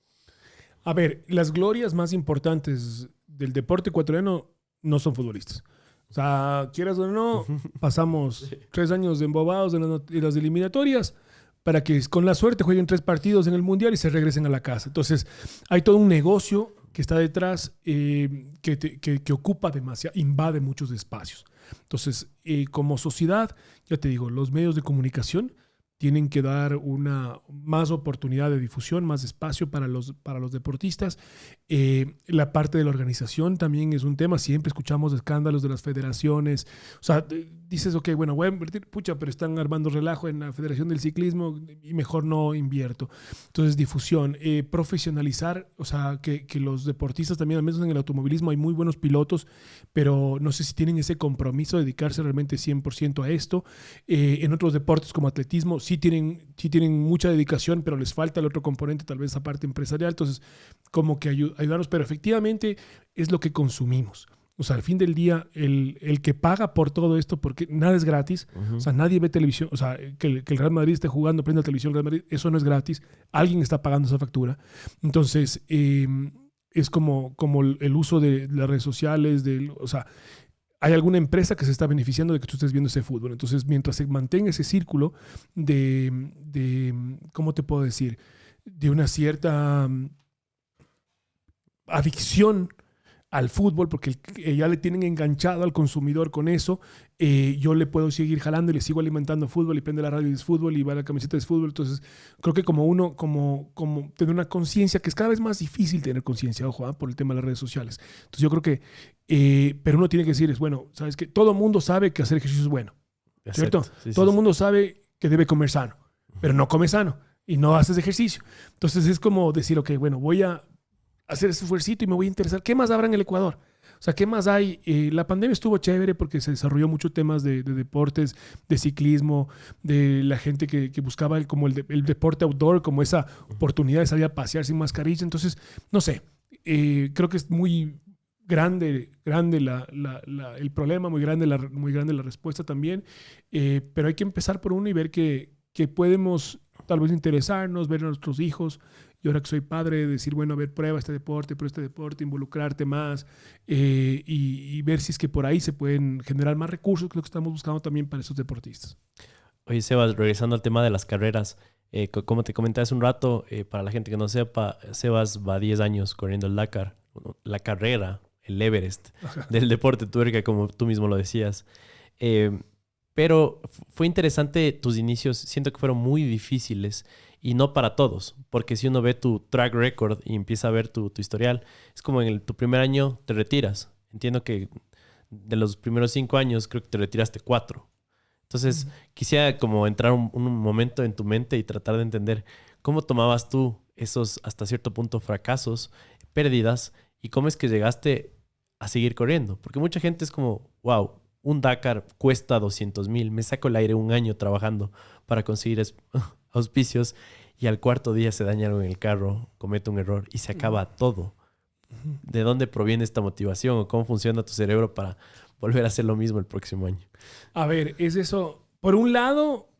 A ver, las glorias más importantes del deporte ecuatoriano no son futbolistas. O sea, quieras o no, pasamos 3 años de embobados en las eliminatorias para que con la suerte jueguen 3 partidos en el Mundial y se regresen a la casa. Entonces, hay todo un negocio que está detrás que ocupa demasiado, invade muchos espacios. Entonces, como sociedad, ya te digo, los medios de comunicación tienen que dar una más oportunidad de difusión, más espacio para los deportistas. La parte de la organización también es un tema. Siempre escuchamos escándalos de las federaciones. O sea, dices, ok, bueno, voy a invertir, pucha, pero están armando relajo en la Federación del Ciclismo y mejor no invierto. Entonces, difusión, profesionalizar, o sea, que los deportistas también, al menos en el automovilismo, hay muy buenos pilotos, pero no sé si tienen ese compromiso de dedicarse realmente 100% a esto. En otros deportes como atletismo, sí tienen mucha dedicación, pero les falta el otro componente, tal vez esa parte empresarial. Entonces, como que ayudarnos, pero efectivamente es lo que consumimos. O sea, al fin del día, el que paga por todo esto, porque nada es gratis, o sea, nadie ve televisión, o sea, que el Real Madrid esté jugando, prende la televisión, Real Madrid, eso no es gratis, alguien está pagando esa factura. Entonces, es como el uso de las redes sociales, o sea, hay alguna empresa que se está beneficiando de que tú estés viendo ese fútbol. Entonces, mientras se mantenga ese círculo de ¿cómo te puedo decir? De una cierta adicción al fútbol, porque ya le tienen enganchado al consumidor con eso, yo le puedo seguir jalando y le sigo alimentando fútbol y prende la radio de fútbol y va a la camiseta de fútbol. Entonces, creo que como tener una conciencia, que es cada vez más difícil tener conciencia, ojo, por el tema de las redes sociales. Entonces, yo creo que, pero uno tiene que decir, bueno, ¿sabes qué? Todo el mundo sabe que hacer ejercicio es bueno, ¿cierto? Sí, todo el mundo sabe que debe comer sano, pero no come sano y no haces ejercicio. Entonces, es como decir, ok, bueno, voy a hacer ese esfuercito y me voy a interesar. ¿Qué más habrá en el Ecuador? O sea, ¿qué más hay? La pandemia estuvo chévere porque se desarrolló muchos temas de deportes, de ciclismo, de la gente que buscaba el deporte outdoor, como esa oportunidad de salir a pasear sin mascarilla. Entonces, no sé, creo que es muy grande el problema, muy grande la respuesta también. Pero hay que empezar por uno y ver que podemos tal vez interesarnos, ver a nuestros hijos. Y ahora que soy padre, decir, bueno, a ver, prueba este deporte, involucrarte más y ver si es que por ahí se pueden generar más recursos, que es lo que estamos buscando también para esos deportistas. Oye, Sebas, regresando al tema de las carreras, como te comenté hace un rato, para la gente que no sepa, Sebas va 10 años corriendo el Dakar, la carrera, el Everest del deporte tuerca, como tú mismo lo decías. Pero fue interesante tus inicios, siento que fueron muy difíciles y no para todos, porque si uno ve tu track record y empieza a ver tu historial, es como en tu primer año te retiras. Entiendo que de los primeros 5 años creo que te retiraste 4. Entonces, quisiera como entrar un momento en tu mente y tratar de entender cómo tomabas tú esos hasta cierto punto fracasos, pérdidas, y cómo es que llegaste a seguir corriendo. Porque mucha gente es como, wow, un Dakar cuesta 200,000, me saco el aire un año trabajando para conseguir auspicios y al cuarto día se daña algo en el carro, comete un error y se acaba todo. ¿De dónde proviene esta motivación o cómo funciona tu cerebro para volver a hacer lo mismo el próximo año? A ver, es eso. Por un lado,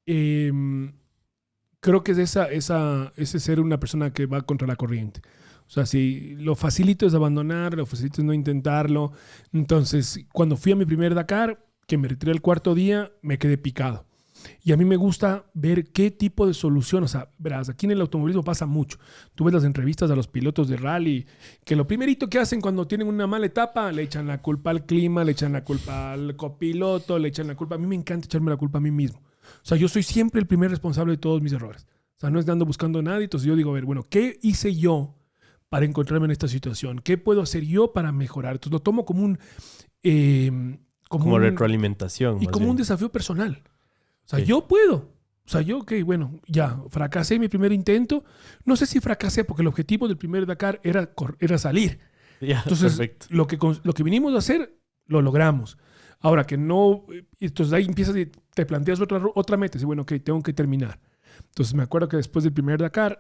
creo que es ese ser una persona que va contra la corriente. O sea, si lo facilito es abandonar, lo facilito es no intentarlo. Entonces, cuando fui a mi primer Dakar, que me retiré el cuarto día, me quedé picado. Y a mí me gusta ver qué tipo de solución, o sea, verás, aquí en el automovilismo pasa mucho. Tú ves las entrevistas a los pilotos de rally, que lo primerito que hacen cuando tienen una mala etapa, le echan la culpa al clima, le echan la culpa al copiloto, le echan la culpa. A mí me encanta echarme la culpa a mí mismo. O sea, yo soy siempre el primer responsable de todos mis errores. O sea, no es ando buscando a nadie. Entonces yo digo, a ver, bueno, ¿qué hice yo para encontrarme en esta situación? ¿Qué puedo hacer yo para mejorar? Entonces lo tomo como como retroalimentación. Y como un desafío personal. O sea, yo puedo. O sea, yo, bueno, ya fracasé en mi primer intento. No sé si fracasé porque el objetivo del primer Dakar era salir. Ya, entonces, perfecto. Lo que vinimos a hacer, lo logramos. Ahora que no, entonces ahí empiezas y te planteas otra meta. Y bueno, ok, tengo que terminar. Entonces me acuerdo que después del primer Dakar,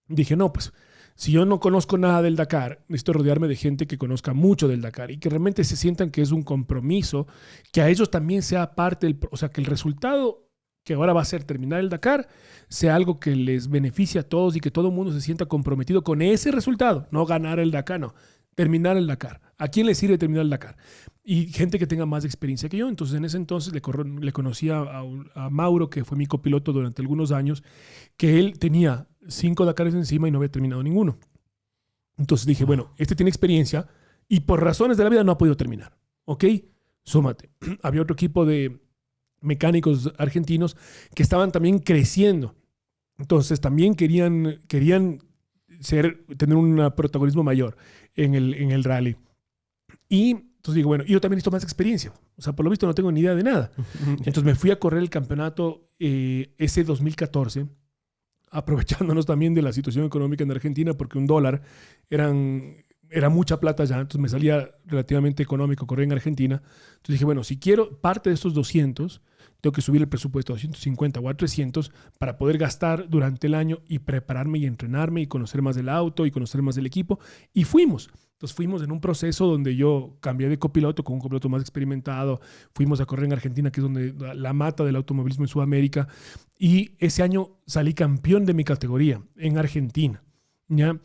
dije, no, pues, si yo no conozco nada del Dakar, necesito rodearme de gente que conozca mucho del Dakar y que realmente se sientan que es un compromiso, que a ellos también sea parte o sea, que el resultado que ahora va a ser terminar el Dakar sea algo que les beneficie a todos y que todo el mundo se sienta comprometido con ese resultado, no ganar el Dakar, no, terminar el Dakar. ¿A quién le sirve terminar el Dakar? Y gente que tenga más experiencia que yo. Entonces, en ese entonces le conocí a Mauro, que fue mi copiloto durante algunos años, que él tenía 5 Dakares encima y no había terminado ninguno. Entonces dije, bueno, este tiene experiencia y por razones de la vida no ha podido terminar. ¿Ok? Súmate. Había otro equipo de mecánicos argentinos que estaban también creciendo. Entonces también querían tener un protagonismo mayor en el rally. Y entonces digo, bueno, yo también necesito más experiencia. O sea, por lo visto no tengo ni idea de nada. Entonces me fui a correr el campeonato ese 2014, aprovechándonos también de la situación económica en Argentina, porque $1 era mucha plata ya. Entonces me salía relativamente económico correr en Argentina. Entonces dije, bueno, si quiero parte de estos 200, tengo que subir el presupuesto a 250 o a 300 para poder gastar durante el año y prepararme y entrenarme y conocer más del auto y conocer más del equipo. Y fuimos. Entonces fuimos en un proceso donde yo cambié de copiloto con un copiloto más experimentado. Fuimos a correr en Argentina, que es donde la mata del automovilismo en Sudamérica. Y ese año salí campeón de mi categoría en Argentina, ¿ya?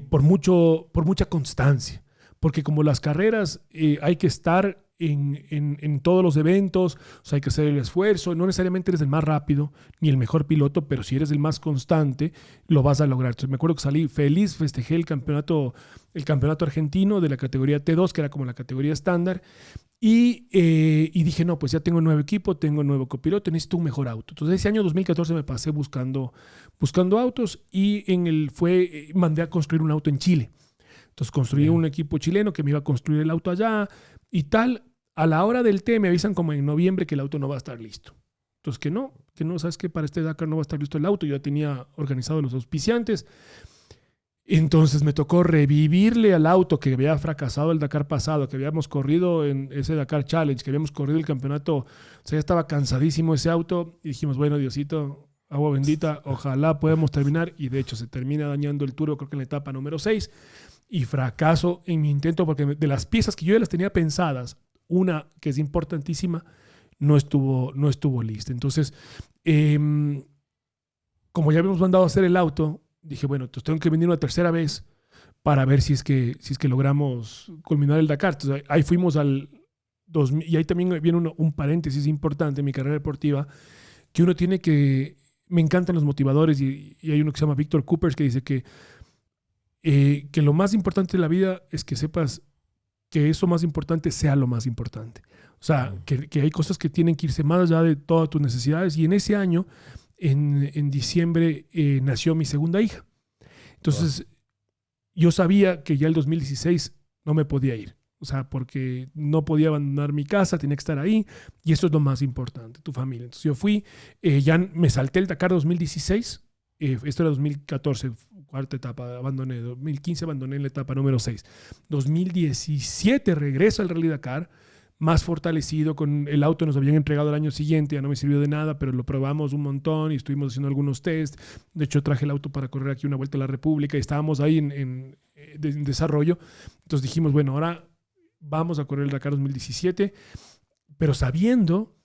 Por mucha constancia. Porque como las carreras hay que estar en todos los eventos, o sea, hay que hacer el esfuerzo. No necesariamente eres el más rápido ni el mejor piloto, pero si eres el más constante, lo vas a lograr. Entonces me acuerdo que salí feliz, festejé el campeonato argentino de la categoría T2, que era como la categoría estándar, y dije, no, pues ya tengo nuevo equipo, tengo nuevo copiloto, necesito un mejor auto. Entonces ese año 2014 me pasé buscando autos y mandé a construir un auto en Chile. Entonces construí un equipo chileno que me iba a construir el auto allá y tal. A la hora del té me avisan como en noviembre que el auto no va a estar listo. Entonces que no, sabes que para este Dakar no va a estar listo el auto. Yo ya tenía organizado los auspiciantes. Entonces me tocó revivirle al auto que había fracasado el Dakar pasado, que habíamos corrido en ese Dakar Challenge, que habíamos corrido el campeonato. O sea, ya estaba cansadísimo ese auto y dijimos, bueno, Diosito, agua bendita, ojalá podamos terminar. Y de hecho se termina dañando el turbo, creo que en la etapa número 6. Y fracaso en mi intento porque de las piezas que yo ya las tenía pensadas, una que es importantísima, no estuvo lista. Entonces, como ya habíamos mandado a hacer el auto, dije, bueno, entonces tengo que venir una tercera vez para ver si es que logramos culminar el Dakar. Entonces ahí fuimos al 2000, y ahí también viene un paréntesis importante en mi carrera deportiva, que uno tiene que, me encantan los motivadores y hay uno que se llama Víctor Coopers que dice que lo más importante de la vida es que sepas que eso más importante sea lo más importante. O sea, que hay cosas que tienen que irse más allá de todas tus necesidades. Y en ese año, en diciembre, nació mi segunda hija. Entonces, yo sabía que ya el 2016 no me podía ir. O sea, porque no podía abandonar mi casa, tenía que estar ahí. Y eso es lo más importante, tu familia. Entonces yo fui, ya me salté el Dakar 2016. Esto era 2014, cuarta etapa, abandoné. 2015 abandoné en la etapa número 6. 2017 regreso al Rally Dakar, más fortalecido, con el auto nos habían entregado el año siguiente, ya no me sirvió de nada, pero lo probamos un montón y estuvimos haciendo algunos test. De hecho, traje el auto para correr aquí una vuelta a la República y estábamos ahí en desarrollo. Entonces dijimos, bueno, ahora vamos a correr el Dakar 2017, pero sabiendo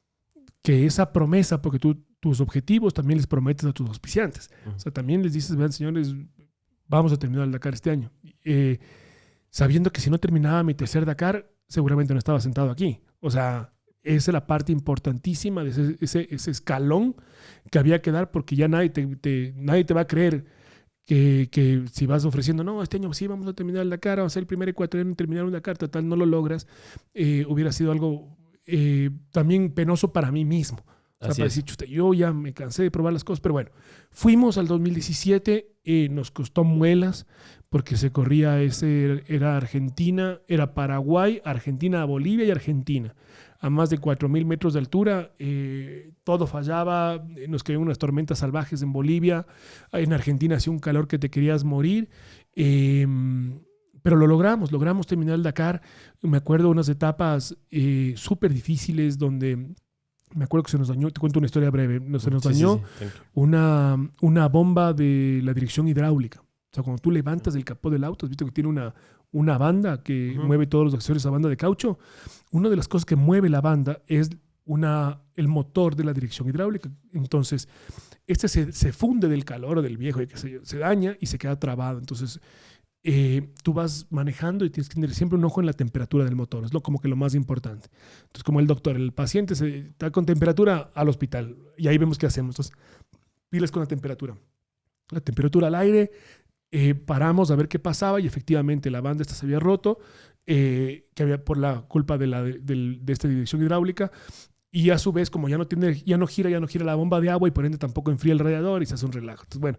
que esa promesa, porque tus objetivos también les prometes a tus auspiciantes. O sea, también les dices, vean, señores, vamos a terminar el Dakar este año. Sabiendo que si no terminaba mi tercer Dakar, seguramente no estaba sentado aquí. O sea, esa es la parte importantísima de ese escalón que había que dar, porque ya nadie te va a creer que si vas ofreciendo, no, este año sí vamos a terminar el Dakar, vamos a ser el primer ecuatoriano en terminar un Dakar, total, no lo logras, hubiera sido algo también penoso para mí mismo. O sea, para decir, chuta, yo ya me cansé de probar las cosas, pero bueno, fuimos al 2017, nos costó muelas, porque se corría era Argentina, era Paraguay, Argentina, Bolivia y Argentina. A más de 4.000 metros de altura, todo fallaba, nos caían unas tormentas salvajes en Bolivia, en Argentina hacía un calor que te querías morir, pero lo logramos terminar el Dakar. Me acuerdo de unas etapas súper difíciles donde me acuerdo que se nos dañó, te cuento una historia breve, se nos dañó una bomba de la dirección hidráulica. O sea, cuando tú levantas el capó del auto, has visto que tiene una banda que mueve todos los accesorios, esa banda de caucho. Una de las cosas que mueve la banda es el motor de la dirección hidráulica. Entonces, se funde del calor del viejo y se daña y se queda trabado. Entonces, tú vas manejando y tienes que tener siempre un ojo en la temperatura del motor. Es como que lo más importante. Entonces, como el doctor, el paciente está con temperatura al hospital y ahí vemos qué hacemos. Entonces, pilas con la temperatura. La temperatura al aire, paramos a ver qué pasaba y efectivamente la banda esta se había roto, que había por la culpa de esta dirección hidráulica. Y a su vez, como ya no gira la bomba de agua y por ende tampoco enfría el radiador y se hace un relajo. Entonces, bueno,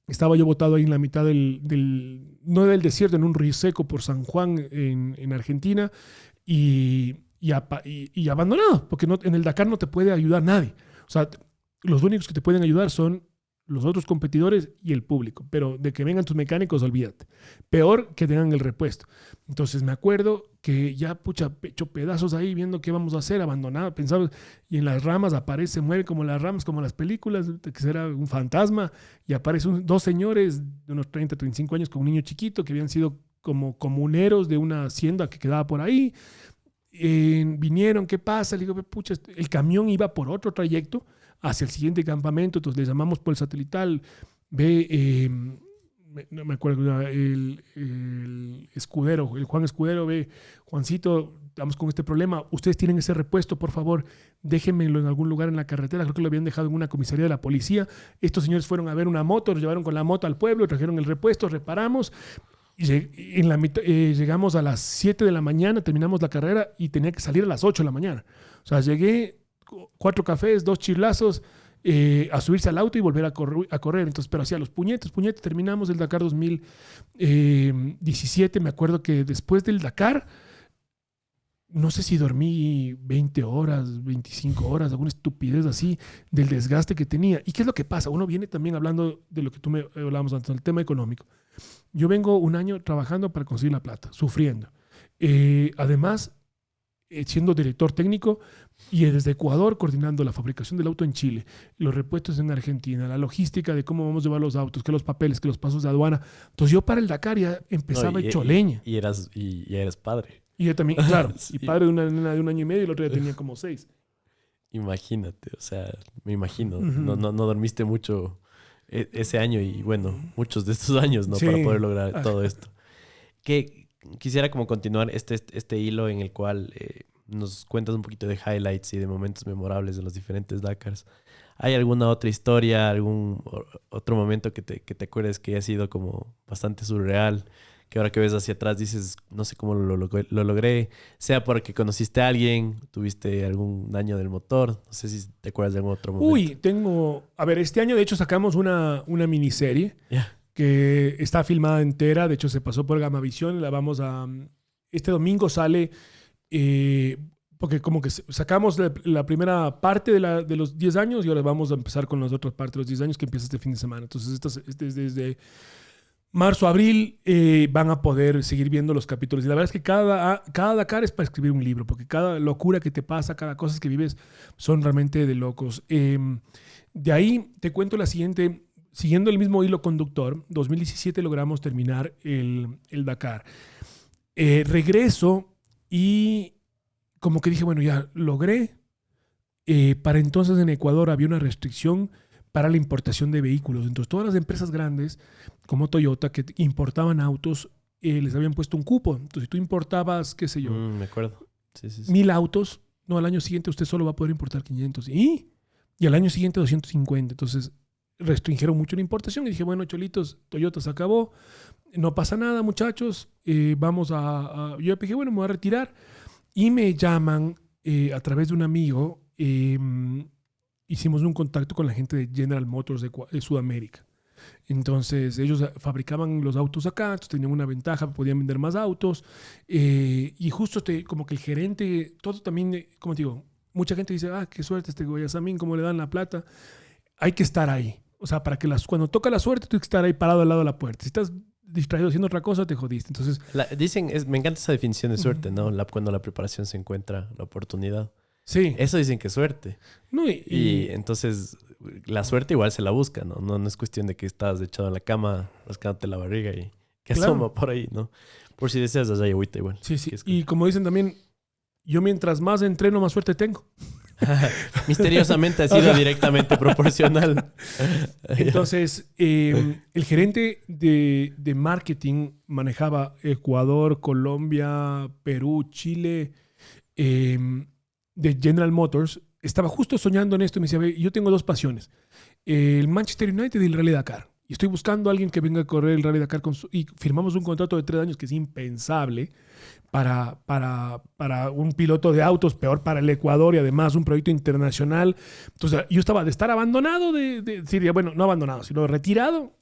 estaba yo botado ahí en la mitad no del desierto, en un río seco por San Juan, en Argentina, y abandonado, porque en el Dakar no te puede ayudar nadie. O sea, los únicos que te pueden ayudar son los otros competidores y el público, pero de que vengan tus mecánicos, olvídate. Peor que tengan el repuesto. Entonces me acuerdo que ya, hecho pedazos ahí, viendo qué vamos a hacer, abandonado, pensaba, y en las ramas mueve como las ramas, como las películas, que será un fantasma, y aparecen dos señores de unos 30, 35 años con un niño chiquito que habían sido como comuneros de una hacienda que quedaba por ahí. Vinieron, ¿qué pasa? Le digo, pucha, el camión iba por otro trayecto hacia el siguiente campamento, entonces le llamamos por el satelital, no me acuerdo, el escudero, el Juan Escudero, Juancito, estamos con este problema, ustedes tienen ese repuesto, por favor, déjenmelo en algún lugar en la carretera, creo que lo habían dejado en una comisaría de la policía. Estos señores fueron a ver una moto, nos llevaron con la moto al pueblo, trajeron el repuesto, reparamos. En la mitad, llegamos a las 7 de la mañana, terminamos la carrera y tenía que salir a las 8 de la mañana. O sea, llegué, 4 cafés, 2 chilazos, a subirse al auto y volver a correr. Entonces, pero hacía los puñetes, terminamos el Dakar 2017. Me acuerdo que después del Dakar no sé si dormí 20 horas, 25 horas, alguna estupidez así del desgaste que tenía. ¿Y qué es lo que pasa? Uno viene también hablando de lo que tú me hablábamos antes, el tema económico. Yo vengo un año trabajando para conseguir la plata, sufriendo. Además, siendo director técnico y desde Ecuador coordinando la fabricación del auto en Chile, los repuestos en Argentina, la logística de cómo vamos a llevar los autos, que los papeles, que los pasos de aduana. Entonces yo para el Dakar ya empezaba hecho leña. Y ya eres padre. Y yo también, claro, Sí. y padre de una nena de 1 año y medio y el otro ya tenía como 6. Imagínate, o sea, me imagino. Ujú. No dormiste mucho ese año y bueno, muchos de estos años, ¿no? Sí. Para poder lograr todo esto. Que quisiera como continuar este hilo en el cual nos cuentas un poquito de highlights y de momentos memorables de los diferentes Dakars. ¿Hay alguna otra historia, otro momento que te acuerdes que haya sido como bastante surreal? Que ahora que ves hacia atrás dices, no sé cómo lo logré, sea porque conociste a alguien, tuviste algún daño del motor, no sé si te acuerdas de algún otro momento. A ver, este año de hecho sacamos una miniserie Yeah. que está filmada entera, de hecho se pasó por Gamavisión, este domingo sale, porque como que sacamos la primera parte de los 10 años y ahora vamos a empezar con las otras partes de los 10 años que empieza este fin de semana. Entonces, desde marzo, abril van a poder seguir viendo los capítulos. Y la verdad es que cada Dakar es para escribir un libro, porque cada locura que te pasa, cada cosa que vives, son realmente de locos. De ahí te cuento la siguiente, siguiendo el mismo hilo conductor, 2017 logramos terminar el Dakar. Regreso y como que dije, bueno, ya logré. Para entonces en Ecuador había una restricción para la importación de vehículos. Entonces todas las empresas grandes como Toyota que importaban autos les habían puesto un cupo. Entonces si tú importabas, qué sé yo, Me acuerdo. Sí. 1,000 autos, no, al año siguiente usted solo va a poder importar 500. Y al año siguiente 250. Entonces restringieron mucho la importación y dije, bueno, cholitos, Toyota se acabó, no pasa nada, muchachos, yo dije, bueno, me voy a retirar. Y me llaman a través de un amigo, hicimos un contacto con la gente de General Motors de Sudamérica. Entonces ellos fabricaban los autos acá, entonces tenían una ventaja, podían vender más autos. Y justo como que el gerente, todo también, como te digo, mucha gente dice, qué suerte este Guayasamín, cómo le dan la plata. Hay que estar ahí. O sea, para que cuando toca la suerte, tú tienes que estar ahí parado al lado de la puerta. Si estás distraído haciendo otra cosa, te jodiste. Entonces, me encanta esa definición de suerte, ¿no? Cuando la preparación se encuentra la oportunidad. sí. Eso dicen que es suerte. No, Y entonces la suerte igual se la busca, ¿no? No es cuestión de que estás echado en la cama rascándote la barriga y que Claro. asoma por ahí, ¿no? Por si deseas, allá hay agüita igual. sí. Y como dicen también, yo mientras más entreno, más suerte tengo. Misteriosamente ha sido directamente proporcional. Entonces, el gerente de marketing manejaba Ecuador, Colombia, Perú, Chile, de General Motors. Estaba justo soñando en esto y me decía, "Ve, yo tengo 2 pasiones, el Manchester United y el Rally Dakar. Y estoy buscando a alguien que venga a correr el Rally Dakar y firmamos un contrato de 3 años que es impensable para un piloto de autos, peor para el Ecuador y además un proyecto internacional. Entonces yo estaba de estar abandonado, de decir, bueno, no abandonado, sino retirado.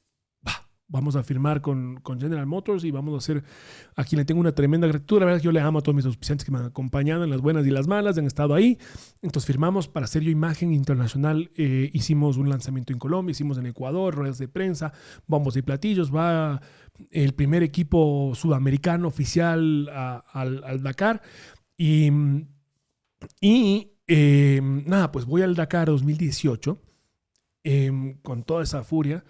Vamos a firmar con General Motors y vamos a hacer, a quien le tengo una tremenda gratitud. La verdad es que yo le amo a todos mis auspiciantes que me han acompañado en las buenas y las malas, han estado ahí. Entonces firmamos para hacer yo imagen internacional. Hicimos un lanzamiento en Colombia, hicimos en Ecuador, ruedas de prensa, bombos y platillos. Va el primer equipo sudamericano oficial al Dakar. Y nada, pues voy al Dakar 2018 con toda esa furia.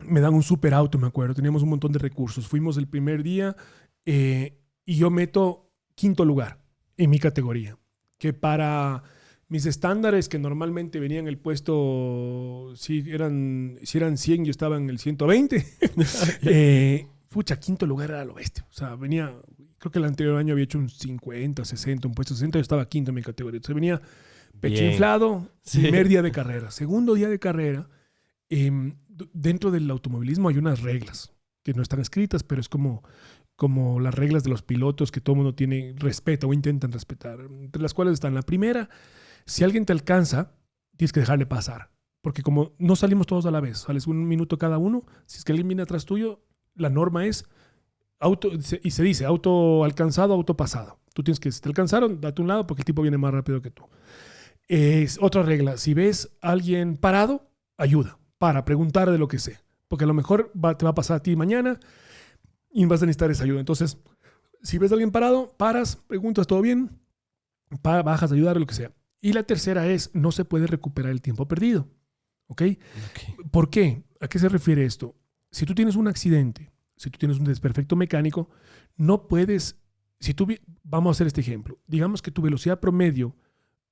Me dan un super auto, me acuerdo. Teníamos un montón de recursos. Fuimos el primer día y yo meto 5º lugar en mi categoría. Que para mis estándares, que normalmente venían el puesto, si eran 100, yo estaba en el 120. Pucha, 5º lugar era lo bestia. O sea, venía, creo que el anterior año había hecho un 50, 60, un puesto 60. Yo estaba 5º en mi categoría. Entonces venía pecho inflado, primer día de carrera. Segundo día de carrera. Dentro del automovilismo hay unas reglas que no están escritas, pero es como las reglas de los pilotos que todo el mundo respeta o intentan respetar, entre las cuales están la primera: si alguien te alcanza, tienes que dejarle pasar, porque como no salimos todos a la vez, sales 1 minuto cada uno, si es que alguien viene atrás tuyo, la norma es y se dice auto alcanzado, auto pasado. Tú tienes que, si te alcanzaron, date un lado porque el tipo viene más rápido que tú. Es otra regla. Si ves a alguien parado, ayuda. Para preguntar de lo que sea. Porque a lo mejor te va a pasar a ti mañana y vas a necesitar esa ayuda. Entonces, si ves a alguien parado, paras, preguntas, ¿todo bien? Bajas a ayudar, lo que sea. Y la tercera es, no se puede recuperar el tiempo perdido. ¿Ok? ¿Por qué? ¿A qué se refiere esto? Si tú tienes un accidente, si tú tienes un desperfecto mecánico, no puedes, vamos a hacer este ejemplo. Digamos que tu velocidad promedio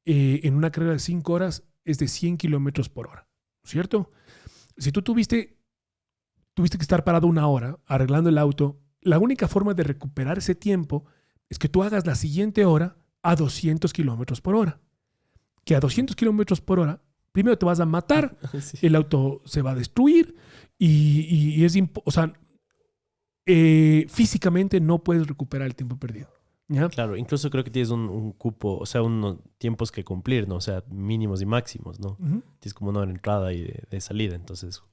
en una carrera de 5 horas es de 100 kilómetros por hora, ¿cierto? Si tú tuviste que estar parado 1 hora arreglando el auto, la única forma de recuperar ese tiempo es que tú hagas la siguiente hora a 200 kilómetros por hora. Que a 200 kilómetros por hora, primero te vas a matar, sí. El auto se va a destruir y o sea, físicamente no puedes recuperar el tiempo perdido. ¿Ya? Claro, incluso creo que tienes un cupo, o sea, unos tiempos que cumplir, ¿no? O sea, mínimos y máximos, ¿no? Uh-huh. Tienes como una hora de entrada y de salida, entonces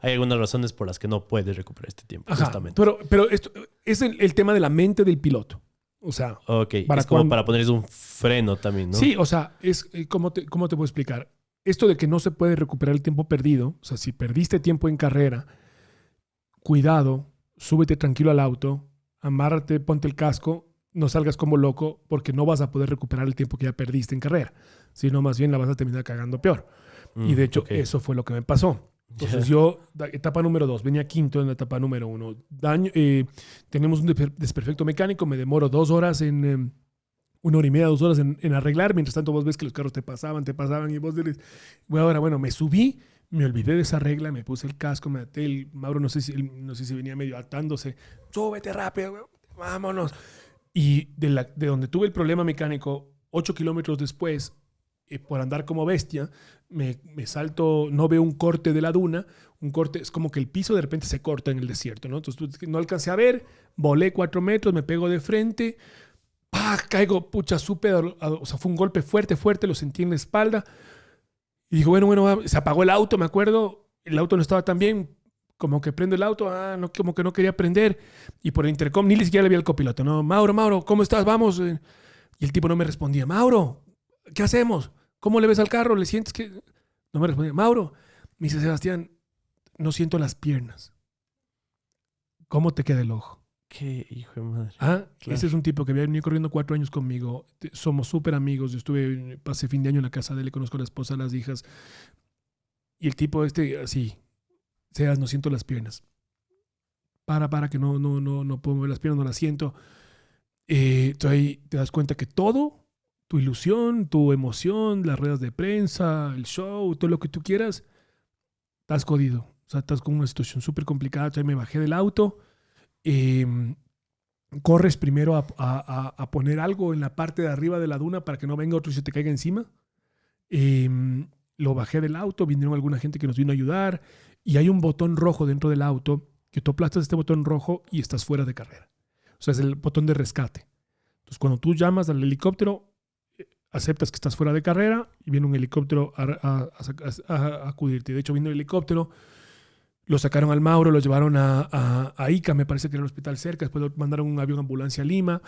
hay algunas razones por las que no puedes recuperar este tiempo. Ajá, justamente. Pero esto es el tema de la mente del piloto. O sea, okay. Es como para ponerles un freno también, ¿no? Sí, o sea, es ¿cómo te puedo explicar? Esto de que no se puede recuperar el tiempo perdido, o sea, si perdiste tiempo en carrera, cuidado, súbete tranquilo al auto, amárrate, ponte el casco, no salgas como loco porque no vas a poder recuperar el tiempo que ya perdiste en carrera, sino más bien la vas a terminar cagando peor. Y de hecho, eso fue lo que me pasó. Entonces yo, etapa número 2, venía quinto en la etapa número 1. Tenemos un desperfecto mecánico, me demoro 2 horas 1 hora y media, 2 horas en arreglar. Mientras tanto vos ves que los carros te pasaban y vos dices, bueno, me subí, me olvidé de esa regla, me puse el casco, me até, el Mauro no sé si venía medio atándose, súbete rápido, vámonos. Y de donde tuve el problema mecánico, 8 kilómetros después, por andar como bestia, me salto, no veo un corte de la duna. Un corte es como que el piso de repente se corta en el desierto, ¿no? Entonces no alcancé a ver, volé 4 metros, me pego de frente, ¡pah! Caigo, súper, o sea, fue un golpe fuerte, lo sentí en la espalda. Y digo, bueno, se apagó el auto, me acuerdo, el auto no estaba tan bien, como que prendo el auto, no, como que no quería prender. Y por el intercom ni siquiera le vi al copiloto, ¿no? Mauro, ¿cómo estás? Vamos. Y el tipo no me respondía, Mauro, ¿qué hacemos? ¿Cómo le ves al carro? ¿Le sientes que...? No me respondía. Mauro, me dice Sebastián, no siento las piernas. ¿Cómo te queda el ojo? Qué hijo de madre. Claro. Ese es un tipo que había venido corriendo 4 años conmigo. Somos súper amigos. Yo pasé fin de año en la casa de él, le conozco a la esposa, a las hijas. Y el tipo así, Sebas, no siento las piernas. Para, que no puedo mover las piernas, no las siento. Entonces ahí te das cuenta que todo... Tu ilusión, tu emoción, las ruedas de prensa, el show, todo lo que tú quieras, estás jodido. O sea, estás con una situación súper complicada. Entonces me bajé del auto. Corres primero a poner algo en la parte de arriba de la duna para que no venga otro y se te caiga encima. Lo bajé del auto, vinieron alguna gente que nos vino a ayudar y hay un botón rojo dentro del auto que tú aplastas este botón rojo y estás fuera de carrera. O sea, es el botón de rescate. Entonces, cuando tú llamas al helicóptero, aceptas que estás fuera de carrera y viene un helicóptero a acudirte. De hecho, vino el helicóptero, lo sacaron al Mauro, lo llevaron a Ica, me parece que era el hospital cerca, después lo mandaron un avión ambulancia a Lima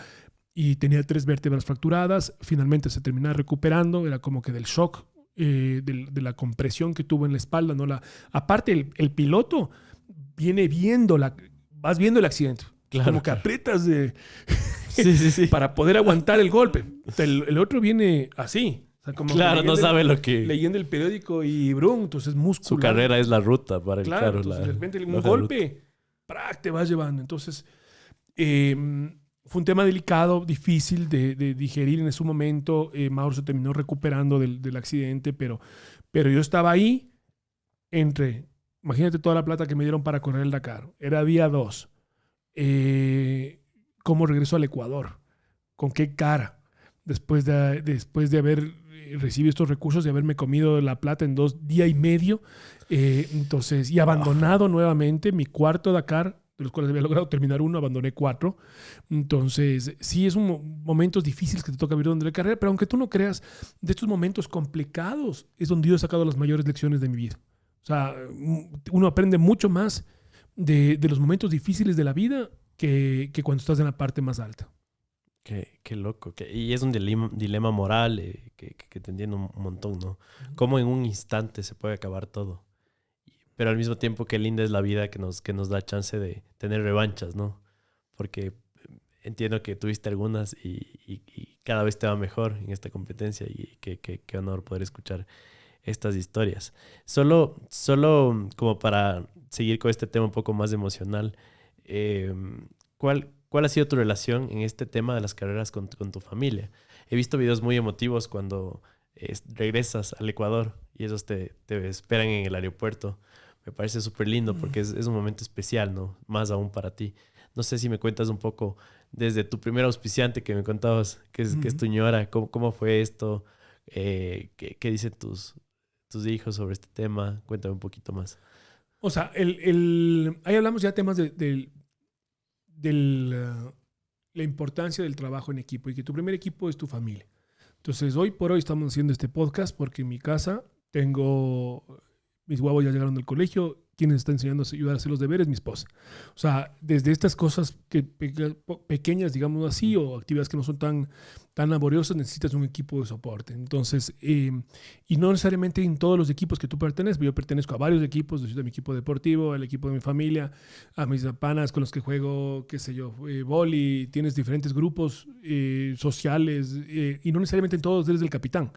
y tenía 3 vértebras fracturadas. Finalmente se terminaba recuperando, era como que del shock, de la compresión que tuvo en la espalda. ¿No? Aparte, el piloto viene vas viendo el accidente. Claro, como que aprietas sí. Para poder aguantar el golpe. El otro viene así. O sea, como claro, no sabe lo que... Leyendo el periódico y brum, entonces muscular. Su carrera es la ruta para el claro. De repente un golpe, te vas llevando. Entonces, fue un tema delicado, difícil de digerir en ese momento. Mauro se terminó recuperando del accidente, pero yo estaba ahí imagínate toda la plata que me dieron para correr el Dakar. Era día 2. ¿Cómo regreso al Ecuador? ¿Con qué cara? Después de haber recibido estos recursos y haberme comido la plata en 2 días y medio, entonces, y abandonado nuevamente mi cuarto Dakar, de los cuales había logrado terminar 1, abandoné 4. Entonces, sí, es momentos difíciles que te toca vivir durante la carrera, pero aunque tú no creas, de estos momentos complicados es donde yo he sacado las mayores lecciones de mi vida. O sea, uno aprende mucho más de los momentos difíciles de la vida que cuando estás en la parte más alta. Qué loco. Y es un dilema moral que te entiendo un montón, ¿no? Cómo en un instante se puede acabar todo. Pero al mismo tiempo, qué linda es la vida que nos da chance de tener revanchas, ¿no? Porque entiendo que tuviste algunas y cada vez te va mejor en esta competencia y qué honor poder escuchar estas historias. Solo como para seguir con este tema un poco más emocional, eh, ¿cuál ha sido tu relación en este tema de las carreras con tu familia? He visto videos muy emotivos cuando regresas al Ecuador y ellos te esperan en el aeropuerto. Me parece súper lindo porque es un momento especial, ¿no? Más aún para ti. No sé si me cuentas un poco desde tu primer auspiciante que me contabas, que es tu ñora, cómo fue esto, qué dicen tus hijos sobre este tema. Cuéntame un poquito más. O sea, ahí hablamos ya temas de la importancia del trabajo en equipo y que tu primer equipo es tu familia. Entonces, hoy por hoy estamos haciendo este podcast porque en mi casa mis guavos ya llegaron del colegio, quien está enseñando a ayudar a hacer los deberes, mi esposa. O sea, desde estas cosas pequeñas, digamos así, o actividades que no son tan laboriosas, necesitas un equipo de soporte. Entonces, y no necesariamente en todos los equipos que tú perteneces, yo pertenezco a varios equipos, de mi equipo deportivo, al equipo de mi familia, a mis panas con los que juego, qué sé yo, vóley, tienes diferentes grupos sociales, y no necesariamente en todos eres el capitán.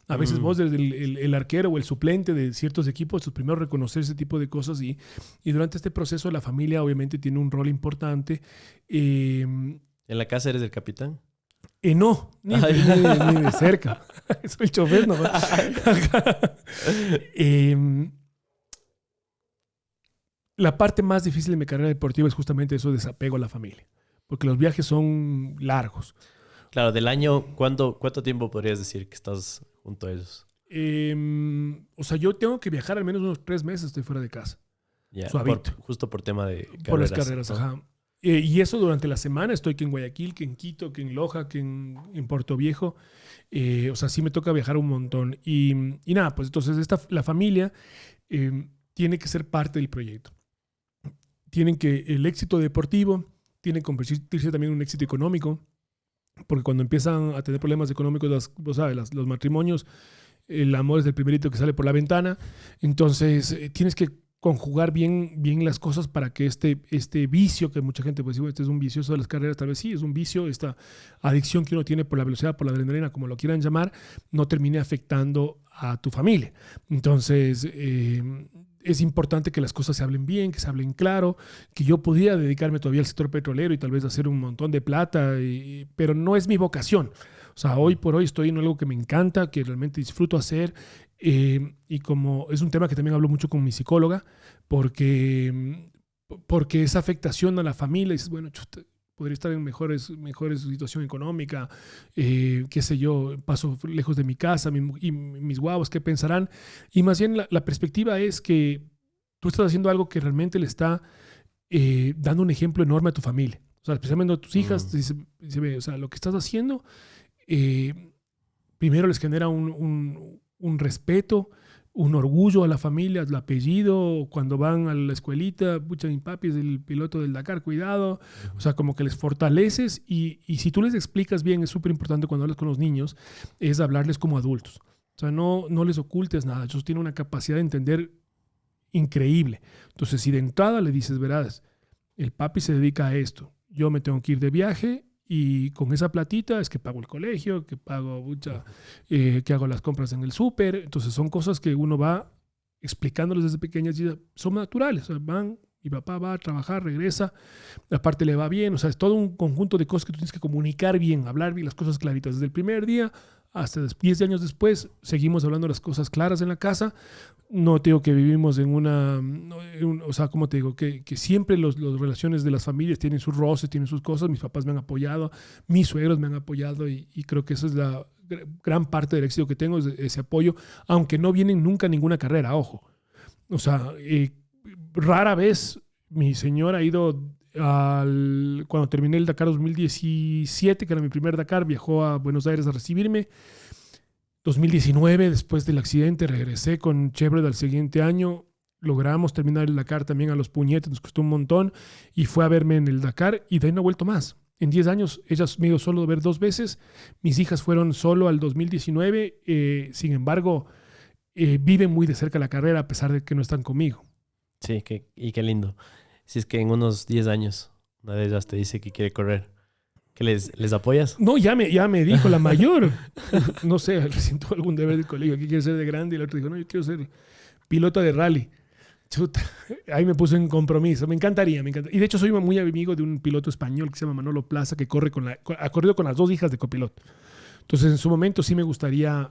A veces vos eres el arquero o el suplente de ciertos equipos, entonces primero reconocer ese tipo de cosas y durante este proceso la familia obviamente tiene un rol importante. ¿En la casa eres el capitán? No, ni de cerca. Soy el chofer, ¿no? La parte más difícil de mi carrera deportiva es justamente eso, desapego a la familia, porque los viajes son largos. Claro, del año, ¿cuánto tiempo podrías decir que estás junto a ellos? O sea, yo tengo que viajar al menos unos 3 meses, estoy fuera de casa. Ya, Suavito. Justo por tema de carreras. Por las carreras, ¿no? ajá. Y eso durante la semana, estoy que en Guayaquil, que en Quito, que en Loja, que en Puerto Viejo. O sea, sí me toca viajar un montón. Y nada, pues entonces la familia tiene que ser parte del proyecto. El éxito deportivo tiene que convertirse también en un éxito económico. Porque cuando empiezan a tener problemas económicos, vos sabes, los matrimonios, el amor es el primerito que sale por la ventana. Entonces, tienes que conjugar bien las cosas para que este vicio, que mucha gente puede decir, bueno, este es un vicioso de las carreras, tal vez sí, es un vicio, esta adicción que uno tiene por la velocidad, por la adrenalina, como lo quieran llamar, no termine afectando a tu familia. Entonces, es importante que las cosas se hablen bien, que se hablen claro, que yo podía dedicarme todavía al sector petrolero y tal vez hacer un montón de plata, pero no es mi vocación. O sea, hoy por hoy estoy en algo que me encanta, que realmente disfruto hacer, y como es un tema que también hablo mucho con mi psicóloga, porque esa afectación a la familia, dices, bueno, podría estar en mejores situación económica, qué sé yo, paso lejos de mi casa y mis guavos, ¿qué pensarán? Y más bien la perspectiva es que tú estás haciendo algo que realmente le está dando un ejemplo enorme a tu familia. O sea, especialmente a tus hijas, se ve, o sea, lo que estás haciendo, primero les genera un respeto, un orgullo a la familia, el apellido, cuando van a la escuelita, pucha, mi papi es el piloto del Dakar, cuidado. O sea, como que les fortaleces y si tú les explicas bien, es súper importante cuando hablas con los niños, es hablarles como adultos. O sea, no les ocultes nada. Ellos tienen una capacidad de entender increíble. Entonces, si de entrada le dices, verás, el papi se dedica a esto, yo me tengo que ir de viaje y con esa platita es que pago el colegio, que pago que hago las compras en el súper. Entonces son cosas que uno va explicándoles desde pequeñas y son naturales. O sea, mi papá va a trabajar, regresa, aparte le va bien. O sea, es todo un conjunto de cosas que tú tienes que comunicar bien, hablar bien las cosas claritas. Desde el primer día hasta 10 años después, seguimos hablando las cosas claras en la casa. No te digo que vivimos o sea, como te digo, que siempre las relaciones de las familias tienen sus roces, tienen sus cosas. Mis papás me han apoyado, mis suegros me han apoyado y creo que esa es la gran parte del éxito que tengo, es ese apoyo, aunque no vienen nunca ninguna carrera, ojo. O sea, rara vez mi señora ha ido cuando terminé el Dakar 2017, que era mi primer Dakar, viajó a Buenos Aires a recibirme. 2019, después del accidente, regresé con Chevrolet al siguiente año. Logramos terminar el Dakar también a los puñetes, nos costó un montón y fue a verme en el Dakar y de ahí no ha vuelto más. En 10 años, ellas me dio solo ver 2 veces. Mis hijas fueron solo al 2019. Sin embargo, viven muy de cerca la carrera a pesar de que no están conmigo. Sí, y qué lindo. Si es que en unos 10 años una de ellas te dice que quiere correr, ¿qué les apoyas? No, ya me dijo la mayor. No sé, le siento algún deber del colegio. ¿Qué quiere ser de grande? Y la otra dijo, no, yo quiero ser piloto de rally. Chuta, ahí me puse en compromiso. Me encantaría. Y de hecho soy muy amigo de un piloto español que se llama Manolo Plaza, que ha corrido con las 2 hijas de copiloto. Entonces, en su momento sí me gustaría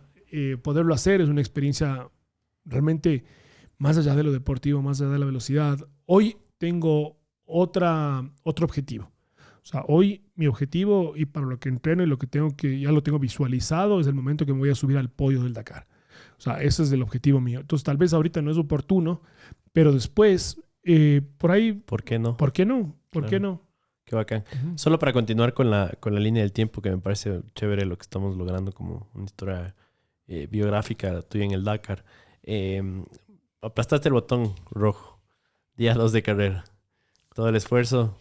poderlo hacer. Es una experiencia realmente más allá de lo deportivo, más allá de la velocidad. Hoy tengo otro objetivo. O sea, hoy mi objetivo y para lo que entreno y lo que ya lo tengo visualizado es el momento que me voy a subir al podio del Dakar. O sea, ese es el objetivo mío. Entonces, tal vez ahorita no es oportuno, pero después, por ahí... ¿Por qué no? ¿Por qué no? ¿Por Claro. qué no? Qué bacán. Uh-huh. Solo para continuar con la línea del tiempo, que me parece chévere lo que estamos logrando como una historia biográfica tuya en el Dakar. Aplastaste el botón rojo, día 2 de carrera. Todo el esfuerzo,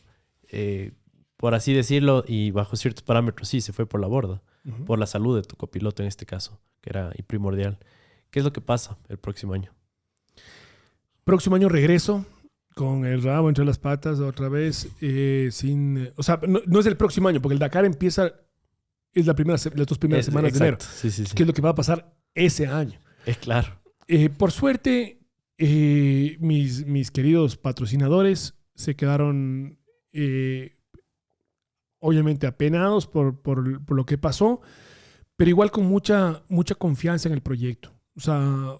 por así decirlo, y bajo ciertos parámetros, sí, se fue por la borda. Uh-huh. Por la salud de tu copiloto en este caso, que era primordial. ¿Qué es lo que pasa el próximo año? Próximo año regreso con el rabo entre las patas otra vez, o sea, no es el próximo año, porque el Dakar empieza, es las 2 primeras semanas de enero. Sí. ¿Qué es lo que va a pasar ese año? Claro. Por suerte, mis queridos patrocinadores se quedaron obviamente apenados por lo que pasó, pero igual con mucha confianza en el proyecto. O sea,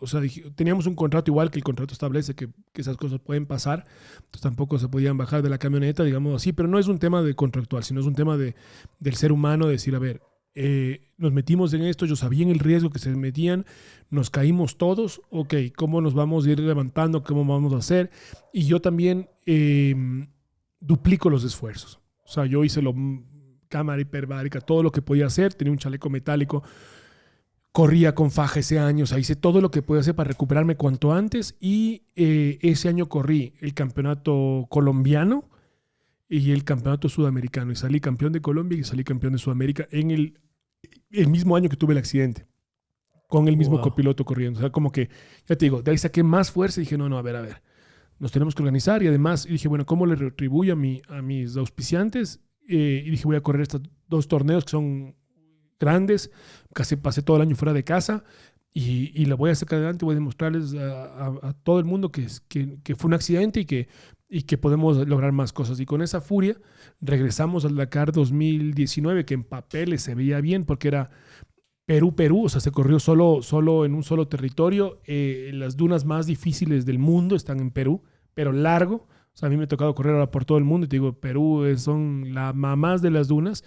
teníamos un contrato igual que el contrato establece que esas cosas pueden pasar. Entonces tampoco se podían bajar de la camioneta, digamos así, pero no es un tema de contractual, sino es un tema del ser humano, de decir, a ver, nos metimos en esto, yo sabía en el riesgo que se metían, nos caímos todos, ok, ¿cómo nos vamos a ir levantando? ¿Cómo vamos a hacer? Y yo también duplico los esfuerzos. O sea, yo hice cámara hiperbárica, todo lo que podía hacer, tenía un chaleco metálico, corría con faja ese año, o sea, hice todo lo que podía hacer para recuperarme cuanto antes y ese año corrí el campeonato colombiano y el campeonato sudamericano y salí campeón de Colombia y salí campeón de Sudamérica en el mismo año que tuve el accidente, con el mismo copiloto corriendo. O sea, como que, ya te digo, de ahí saqué más fuerza y dije, no, a ver, nos tenemos que organizar y además dije, bueno, ¿cómo le retribuyo a mis auspiciantes? Y dije, voy a correr estos 2 torneos que son grandes, casi pasé todo el año fuera de casa y la voy a sacar adelante, voy a demostrarles a todo el mundo que fue un accidente y que podemos lograr más cosas. Y con esa furia regresamos al Dakar 2019, que en papeles se veía bien porque era Perú, o sea, se corrió solo en un solo territorio. Las dunas más difíciles del mundo están en Perú, pero largo. O sea, a mí me ha tocado correr ahora por todo el mundo y te digo, Perú son las mamás de las dunas.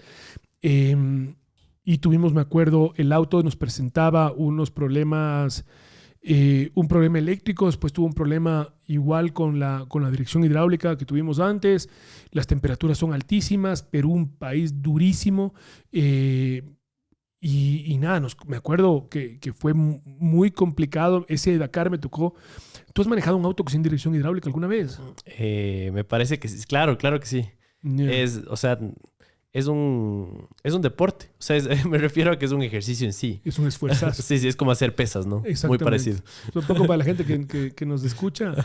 Y tuvimos, me acuerdo, el auto nos presentaba unos problemas, un problema eléctrico, después tuvo un problema igual con la dirección hidráulica que tuvimos antes. Las temperaturas son altísimas, Perú un país durísimo. Y nada, me acuerdo que fue muy complicado. Ese Dakar me tocó. ¿Tú has manejado un auto sin dirección hidráulica alguna vez? Me parece que sí. Claro que sí. Yeah. O sea, es un deporte. O sea, me refiero a que es un ejercicio en sí. Es un esfuerzazo. Sí, es como hacer pesas, ¿no? Muy parecido. Un poco para la gente que nos escucha.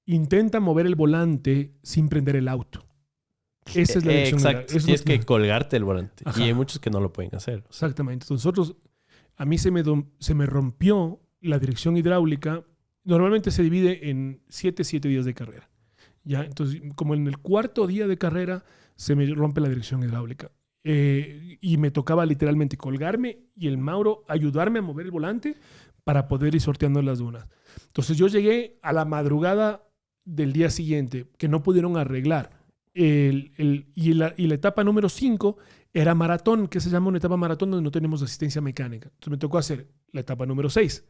Intenta mover el volante sin prender el auto. Esa es la dirección. Exacto. Tienes que colgarte el volante. Ajá. Y hay muchos que no lo pueden hacer. Exactamente. Entonces, a mí se me rompió la dirección hidráulica. Normalmente se divide en 7 días de carrera. ¿Ya? Entonces, como en el 4º día de carrera, se me rompe la dirección hidráulica. Y me tocaba literalmente colgarme y el Mauro ayudarme a mover el volante para poder ir sorteando las dunas. Entonces, yo llegué a la madrugada del día siguiente, que no pudieron arreglar. Y la etapa número 5 era maratón, que se llama una etapa maratón donde no tenemos asistencia mecánica. Entonces me tocó hacer la etapa número 6.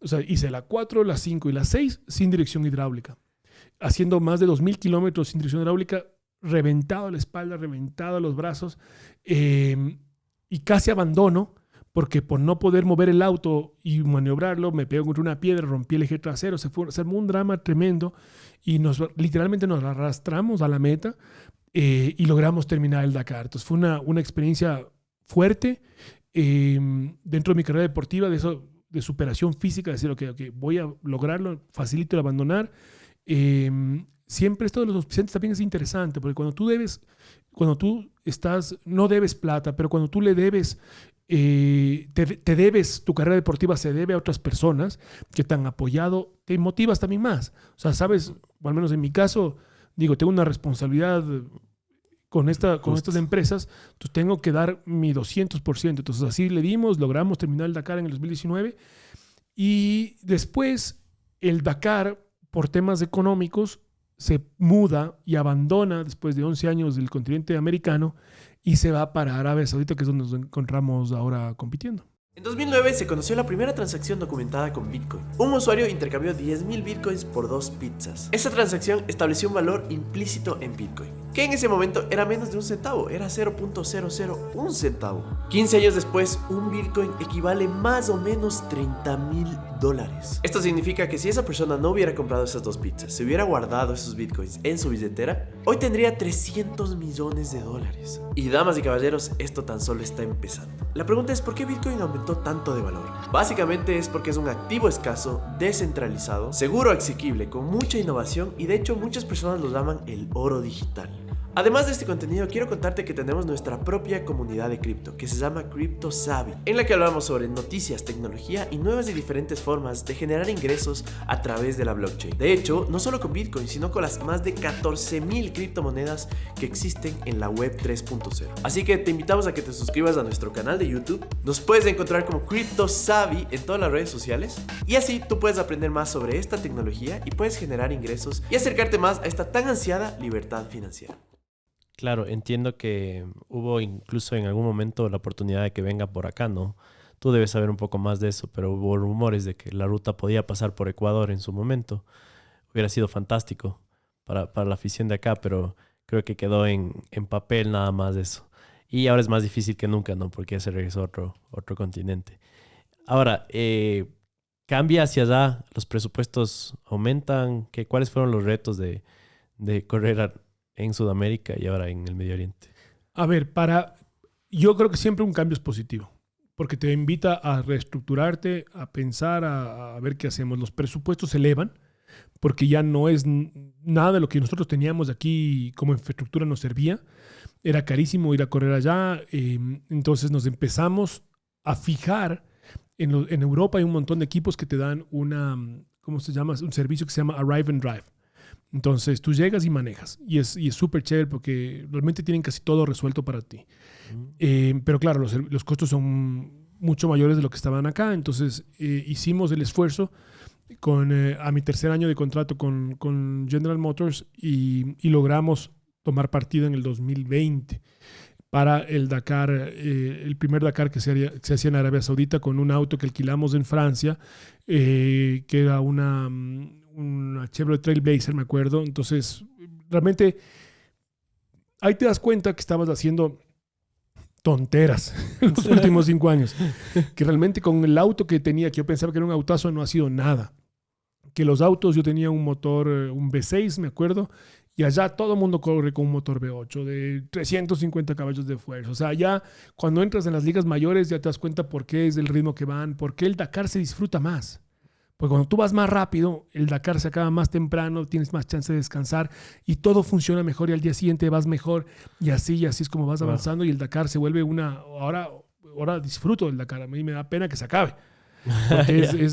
O sea, hice la 4, la 5 y la 6 sin dirección hidráulica. Haciendo más de 2,000 kilómetros sin dirección hidráulica, reventado la espalda, reventado los brazos y casi abandono porque por no poder mover el auto y maniobrarlo, me pego contra una piedra, rompí el eje trasero, se armó un drama tremendo y literalmente nos arrastramos a la meta. y logramos terminar el Dakar. Entonces fue una experiencia fuerte dentro de mi carrera deportiva, de superación física, de decir, ok, voy a lograrlo, facilito el abandonar. Siempre esto de los auspiciantes también es interesante, porque cuando tú no debes plata, pero cuando tú le debes, te debes, tu carrera deportiva se debe a otras personas que te han apoyado, te motivas también más. O sea, sabes, o al menos en mi caso, digo, tengo una responsabilidad con estas empresas, entonces tengo que dar mi 200%. Entonces así le dimos, logramos terminar el Dakar en el 2019 y después el Dakar, por temas económicos, se muda y abandona después de 11 años del continente americano y se va para Arabia Saudita, que es donde nos encontramos ahora compitiendo. En 2009 se conoció la primera transacción documentada con Bitcoin. Un usuario intercambió 10.000 Bitcoins por 2 pizzas. Esta transacción estableció un valor implícito en Bitcoin, que en ese momento era menos de un centavo, era 0.001 centavo. 15 años después, un Bitcoin equivale más o menos $30.000. Esto significa que si esa persona no hubiera comprado esas 2 pizzas, se hubiera guardado esos Bitcoins en su billetera, hoy tendría $300 millones. Y damas y caballeros, esto tan solo está empezando. La pregunta es, ¿por qué Bitcoin aumentó tanto de valor? Básicamente es porque es un activo escaso, descentralizado, seguro, asequible, con mucha innovación y de hecho muchas personas lo llaman el oro digital. Además de este contenido, quiero contarte que tenemos nuestra propia comunidad de cripto, que se llama Crypto Savvy, en la que hablamos sobre noticias, tecnología y nuevas y diferentes formas de generar ingresos a través de la blockchain. De hecho, no solo con Bitcoin, sino con las más de 14.000 criptomonedas que existen en la web 3.0. Así que te invitamos a que te suscribas a nuestro canal de YouTube. Nos puedes encontrar como Crypto Savvy en todas las redes sociales. Y así tú puedes aprender más sobre esta tecnología y puedes generar ingresos y acercarte más a esta tan ansiada libertad financiera. Claro, entiendo que hubo incluso en algún momento la oportunidad de que venga por acá, ¿no? Tú debes saber un poco más de eso, pero hubo rumores de que la ruta podía pasar por Ecuador en su momento. Hubiera sido fantástico para la afición de acá, pero creo que quedó en papel nada más de eso. Y ahora es más difícil que nunca, ¿no? Porque ya se regresó a otro continente. Ahora, cambia hacia allá, los presupuestos aumentan. ¿Cuáles fueron los retos de correr en Sudamérica y ahora en el Medio Oriente? A ver, yo creo que siempre un cambio es positivo, porque te invita a reestructurarte, a pensar, a ver qué hacemos. Los presupuestos se elevan, porque ya no es nada de lo que nosotros teníamos aquí como infraestructura nos servía. Era carísimo ir a correr allá, entonces nos empezamos a fijar. En Europa hay un montón de equipos que te dan ¿cómo se llama? Un servicio que se llama Arrive and Drive. Entonces tú llegas y manejas y es súper chévere porque realmente tienen casi todo resuelto para ti. Pero claro, los costos son mucho mayores de lo que estaban acá. Entonces hicimos el esfuerzo a mi tercer año de contrato con General Motors y logramos tomar partido en el 2020 para el Dakar, el primer Dakar que se hacía en Arabia Saudita con un auto que alquilamos en Francia, que era una Chevrolet Trailblazer, me acuerdo. Entonces, realmente, ahí te das cuenta que estabas haciendo tonteras en los últimos 5 años. Que realmente con el auto que tenía, que yo pensaba que era un autazo, no ha sido nada. Que los autos, yo tenía un motor, un V6, me acuerdo, y allá todo el mundo corre con un motor V8 de 350 caballos de fuerza. O sea, ya cuando entras en las ligas mayores ya te das cuenta por qué es el ritmo que van, por qué el Dakar se disfruta más. Porque cuando tú vas más rápido, el Dakar se acaba más temprano, tienes más chance de descansar y todo funciona mejor y al día siguiente vas mejor y así es como vas avanzando y el Dakar se vuelve ahora disfruto del Dakar. A mí me da pena que se acabe. Porque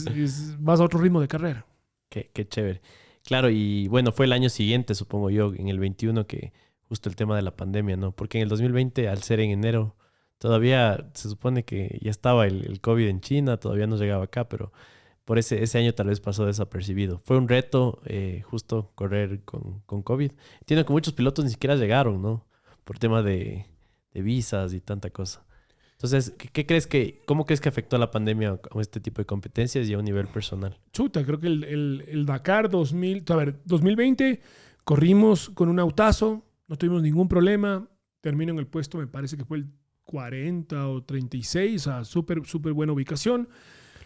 vas a otro ritmo de carrera. Qué chévere. Claro, y bueno, fue el año siguiente, supongo yo, en el 21, que justo el tema de la pandemia, ¿no? Porque en el 2020, al ser en enero, todavía se supone que ya estaba el COVID en China, todavía no llegaba acá, pero por ese año tal vez pasó desapercibido. Fue un reto justo correr con COVID. Entiendo que muchos pilotos ni siquiera llegaron, ¿no? Por tema de visas y tanta cosa. Entonces, ¿cómo crees que afectó la pandemia a este tipo de competencias y a un nivel personal? Chuta, creo que el Dakar 2020 corrimos con un autazo, no tuvimos ningún problema. Termino en el puesto, me parece que fue el 40 o 36, o sea, súper buena ubicación.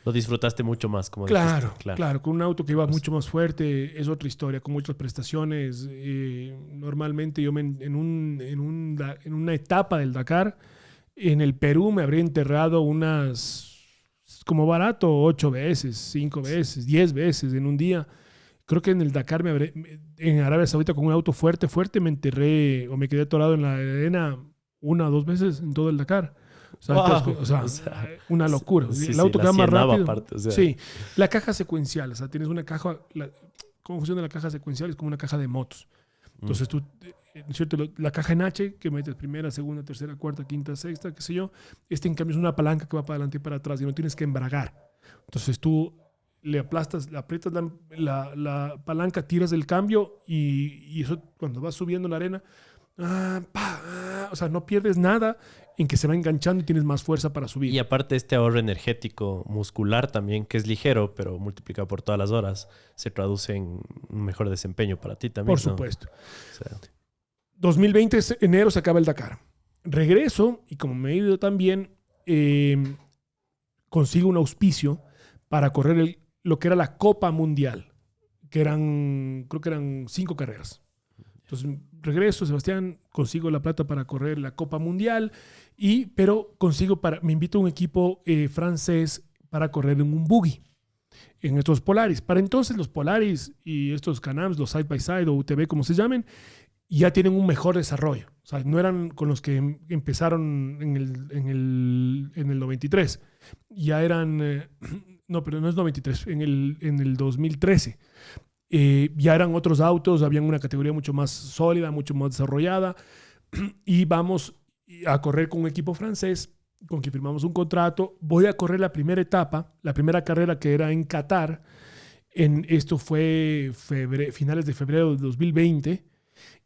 Lo disfrutaste mucho más, como Claro, dijiste. claro, con un auto que iba Pues, mucho más fuerte, es otra historia, con muchas prestaciones. Normalmente yo en una etapa del Dakar, en el Perú me habría enterrado como barato, 8 veces, 5 veces, 10 veces en un día. Creo que en el Dakar en Arabia Saudita con un auto fuerte, fuerte, me enterré o me quedé atorado en la arena 1 o 2 veces en todo el Dakar. O sea, wow. o sea, O sea, una locura. sí, El sí, auto la queda más cienaba rápido. aparte. O sea, Sí, la caja secuencial, o sea, tienes una caja, ¿cómo funciona la caja secuencial? Es como una caja de motos. Entonces tú, ¿no es cierto? La caja en H, que metes primera, segunda, tercera, cuarta, quinta, sexta, qué sé yo, en cambio es una palanca que va para adelante y para atrás y no tienes que embragar. Entonces tú le aplastas, le aprietas la palanca, tiras el cambio y eso cuando vas subiendo la arena, o sea, no pierdes nada en que se va enganchando y tienes más fuerza para subir. y aparte este ahorro energético muscular también, que es ligero, pero multiplicado por todas las horas, se traduce en un mejor desempeño para ti también, Por ¿no? supuesto. O sea, 2020, enero, se acaba el Dakar. Regreso y como me he ido también, consigo un auspicio para correr lo que era la Copa Mundial, creo que eran 5 carreras. Entonces regreso, Sebastián, consigo la plata para correr la Copa Mundial, pero me invito a un equipo francés para correr en un buggy, en estos Polaris. Para entonces los Polaris y estos Canams, los Side by Side o UTV, como se llamen, ya tienen un mejor desarrollo. O sea, no eran con los que empezaron en el 93. Ya eran, no, pero no es 93, en el 2013. Ya eran otros autos, habían una categoría mucho más sólida, mucho más desarrollada. Y vamos a correr con un equipo francés con quien firmamos un contrato. Voy a correr la primera etapa, la primera carrera que era en Qatar. Esto fue finales de febrero de 2020.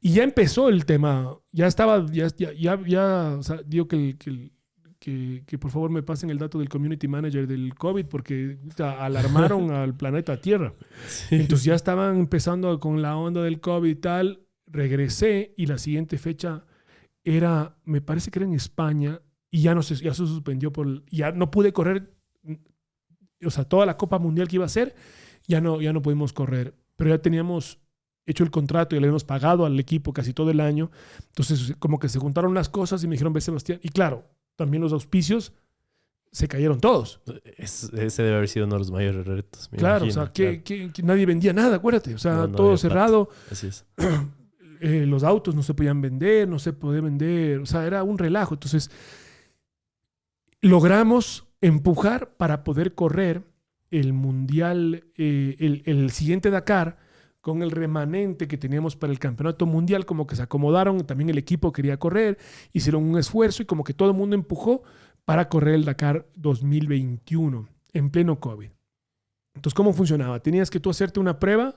Y ya empezó el tema. Ya estaba, o sea, digo que por favor me pasen el dato del community manager del COVID porque alarmaron al planeta Tierra. sí. Entonces ya estaban empezando con la onda del COVID y tal. Regresé y la siguiente fecha me parece que era en España y ya se suspendió ya no pude correr, o sea, toda la Copa Mundial que iba a ser, ya no pudimos correr, pero ya teníamos hecho el contrato y le habíamos pagado al equipo casi todo el año. Entonces como que se juntaron las cosas y me dijeron, ve Sebastián, y claro, también los auspicios se cayeron todos. Ese debe haber sido uno de los mayores retos. Claro, imagino, o sea, que nadie vendía nada, acuérdate. O sea, No, no todo había cerrado. plata. Así es. Los autos no se podían vender, no se podía vender. O sea, era un relajo. Entonces, logramos empujar para poder correr el mundial, el siguiente Dakar, con el remanente que teníamos para el campeonato mundial, como que se acomodaron, también el equipo quería correr, hicieron un esfuerzo y como que todo el mundo empujó para correr el Dakar 2021 en pleno COVID. Entonces, ¿cómo funcionaba? Tenías que tú hacerte una prueba,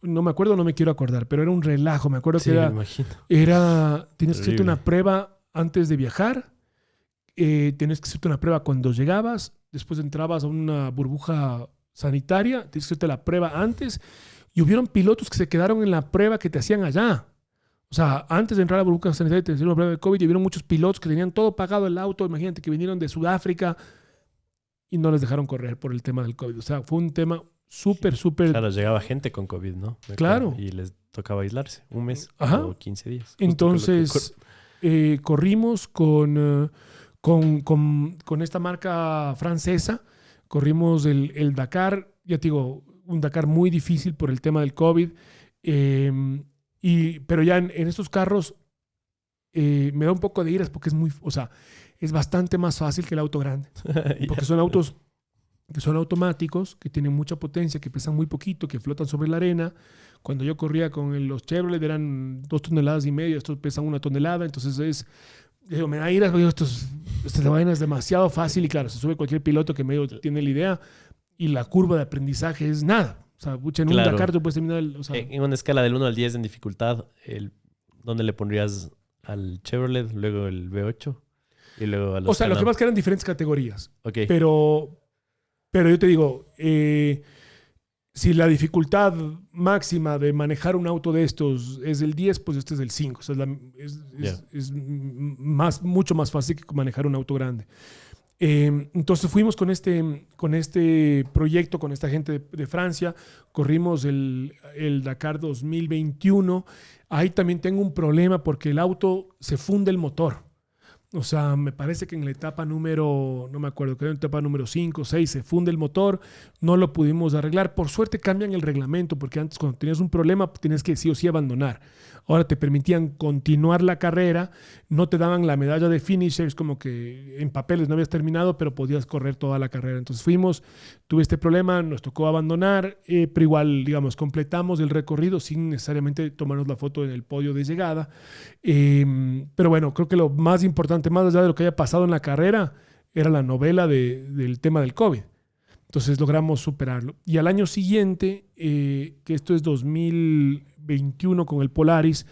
no me acuerdo, no me quiero acordar, pero era un relajo, me acuerdo Sí, que me imagino. tienes que hacerte una prueba antes de viajar, tienes que hacerte una prueba cuando llegabas, después entrabas a una burbuja sanitaria, tienes que hacerte la prueba antes, y hubieron pilotos que se quedaron en la prueba que te hacían allá. O sea, antes de entrar a la burbuja sanitaria te hicieron una prueba de COVID y hubieron muchos pilotos que tenían todo pagado el auto, imagínate que vinieron de Sudáfrica y no les dejaron correr por el tema del COVID. O sea, fue un tema súper. Claro, llegaba gente con COVID, ¿no? Claro. Y les tocaba aislarse un mes o 15 días. Entonces, corrimos con esta marca francesa, corrimos el Dakar, ya te digo, un Dakar muy difícil por el tema del COVID, pero ya en estos carros me da un poco de iras porque es bastante más fácil que el auto grande, porque son autos que son automáticos, que tienen mucha potencia, que pesan muy poquito, que flotan sobre la arena. Cuando yo corría con los Chevrolet eran 2,5 toneladas, estos pesan 1 tonelada, entonces me da iras, porque esta vaina es demasiado fácil y claro, se sube cualquier piloto que medio tiene la idea y la curva de aprendizaje es nada. O sea, en un Dakar tú puedes terminar en una escala del 1 al 10 en dificultad, ¿dónde le pondrías al Chevrolet, luego el V8 y luego a los O sea, lo que Can-Am? pasa es que eran diferentes categorías. Ok. Pero yo te digo, si la dificultad máxima de manejar un auto de estos es el 10, pues este es el 5. O sea, es mucho más fácil que manejar un auto grande. Entonces fuimos con este proyecto, con esta gente de Francia, corrimos el Dakar 2021. Ahí también tengo un problema porque el auto se funde el motor. O sea, me parece que en la etapa número, no me acuerdo, creo en la etapa número 5 o 6 se funde el motor, no lo pudimos arreglar. Por suerte cambian el reglamento, porque antes cuando tenías un problema tenías que sí o sí abandonar. Ahora te permitían continuar la carrera, no te daban la medalla de finisher, es como que en papeles no habías terminado, pero podías correr toda la carrera. Entonces fuimos, tuve este problema, nos tocó abandonar, pero igual, digamos, completamos el recorrido sin necesariamente tomarnos la foto en el podio de llegada. Pero bueno, creo que lo más importante, más allá de lo que haya pasado en la carrera, era la novela del tema del COVID. Entonces logramos superarlo. Y al año siguiente, que esto es 2021 con el Polaris,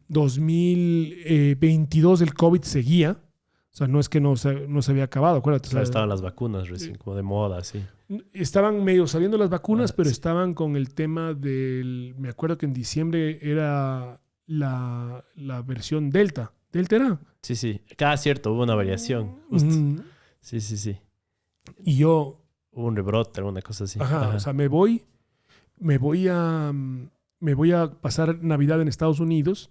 2022 el COVID seguía. O sea, no es que no se había acabado, acuérdate. Claro, estaban las vacunas recién, como de moda, así. Estaban medio saliendo las vacunas, pero sí, estaban con el tema del... Me acuerdo que en diciembre era la versión Delta. ¿Delta era? Sí, sí. Cada cierto, hubo una variación. Sí, sí, sí. Y yo... Hubo un rebrote, alguna cosa así. Ajá. O sea, me voy a pasar Navidad en Estados Unidos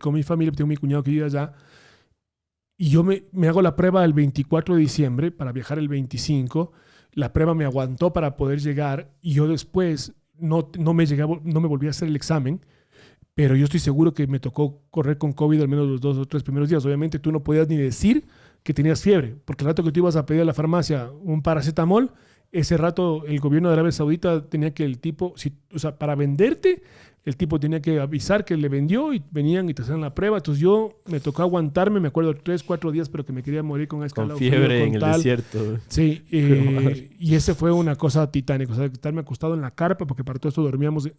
con mi familia, tengo mi cuñado que vive allá, y yo me hago la prueba el 24 de diciembre para viajar el 25. La prueba me aguantó para poder llegar y yo después no me volví a hacer el examen, pero yo estoy seguro que me tocó correr con COVID al menos los 2 o 3 primeros días. Obviamente tú no podías ni decir que tenías fiebre, porque el rato que tú ibas a pedir a la farmacia un paracetamol, ese rato el gobierno de Arabia Saudita tenía que el tipo, o sea, para venderte, el tipo tenía que avisar que le vendió y venían y te hacían la prueba. Entonces yo me tocó aguantarme, me acuerdo, 3, 4 días, pero que me quería morir con escalofrío. Con fiebre en el desierto. Sí, y ese fue una cosa titánica. O sea, estarme acostado en la carpa, porque para todo esto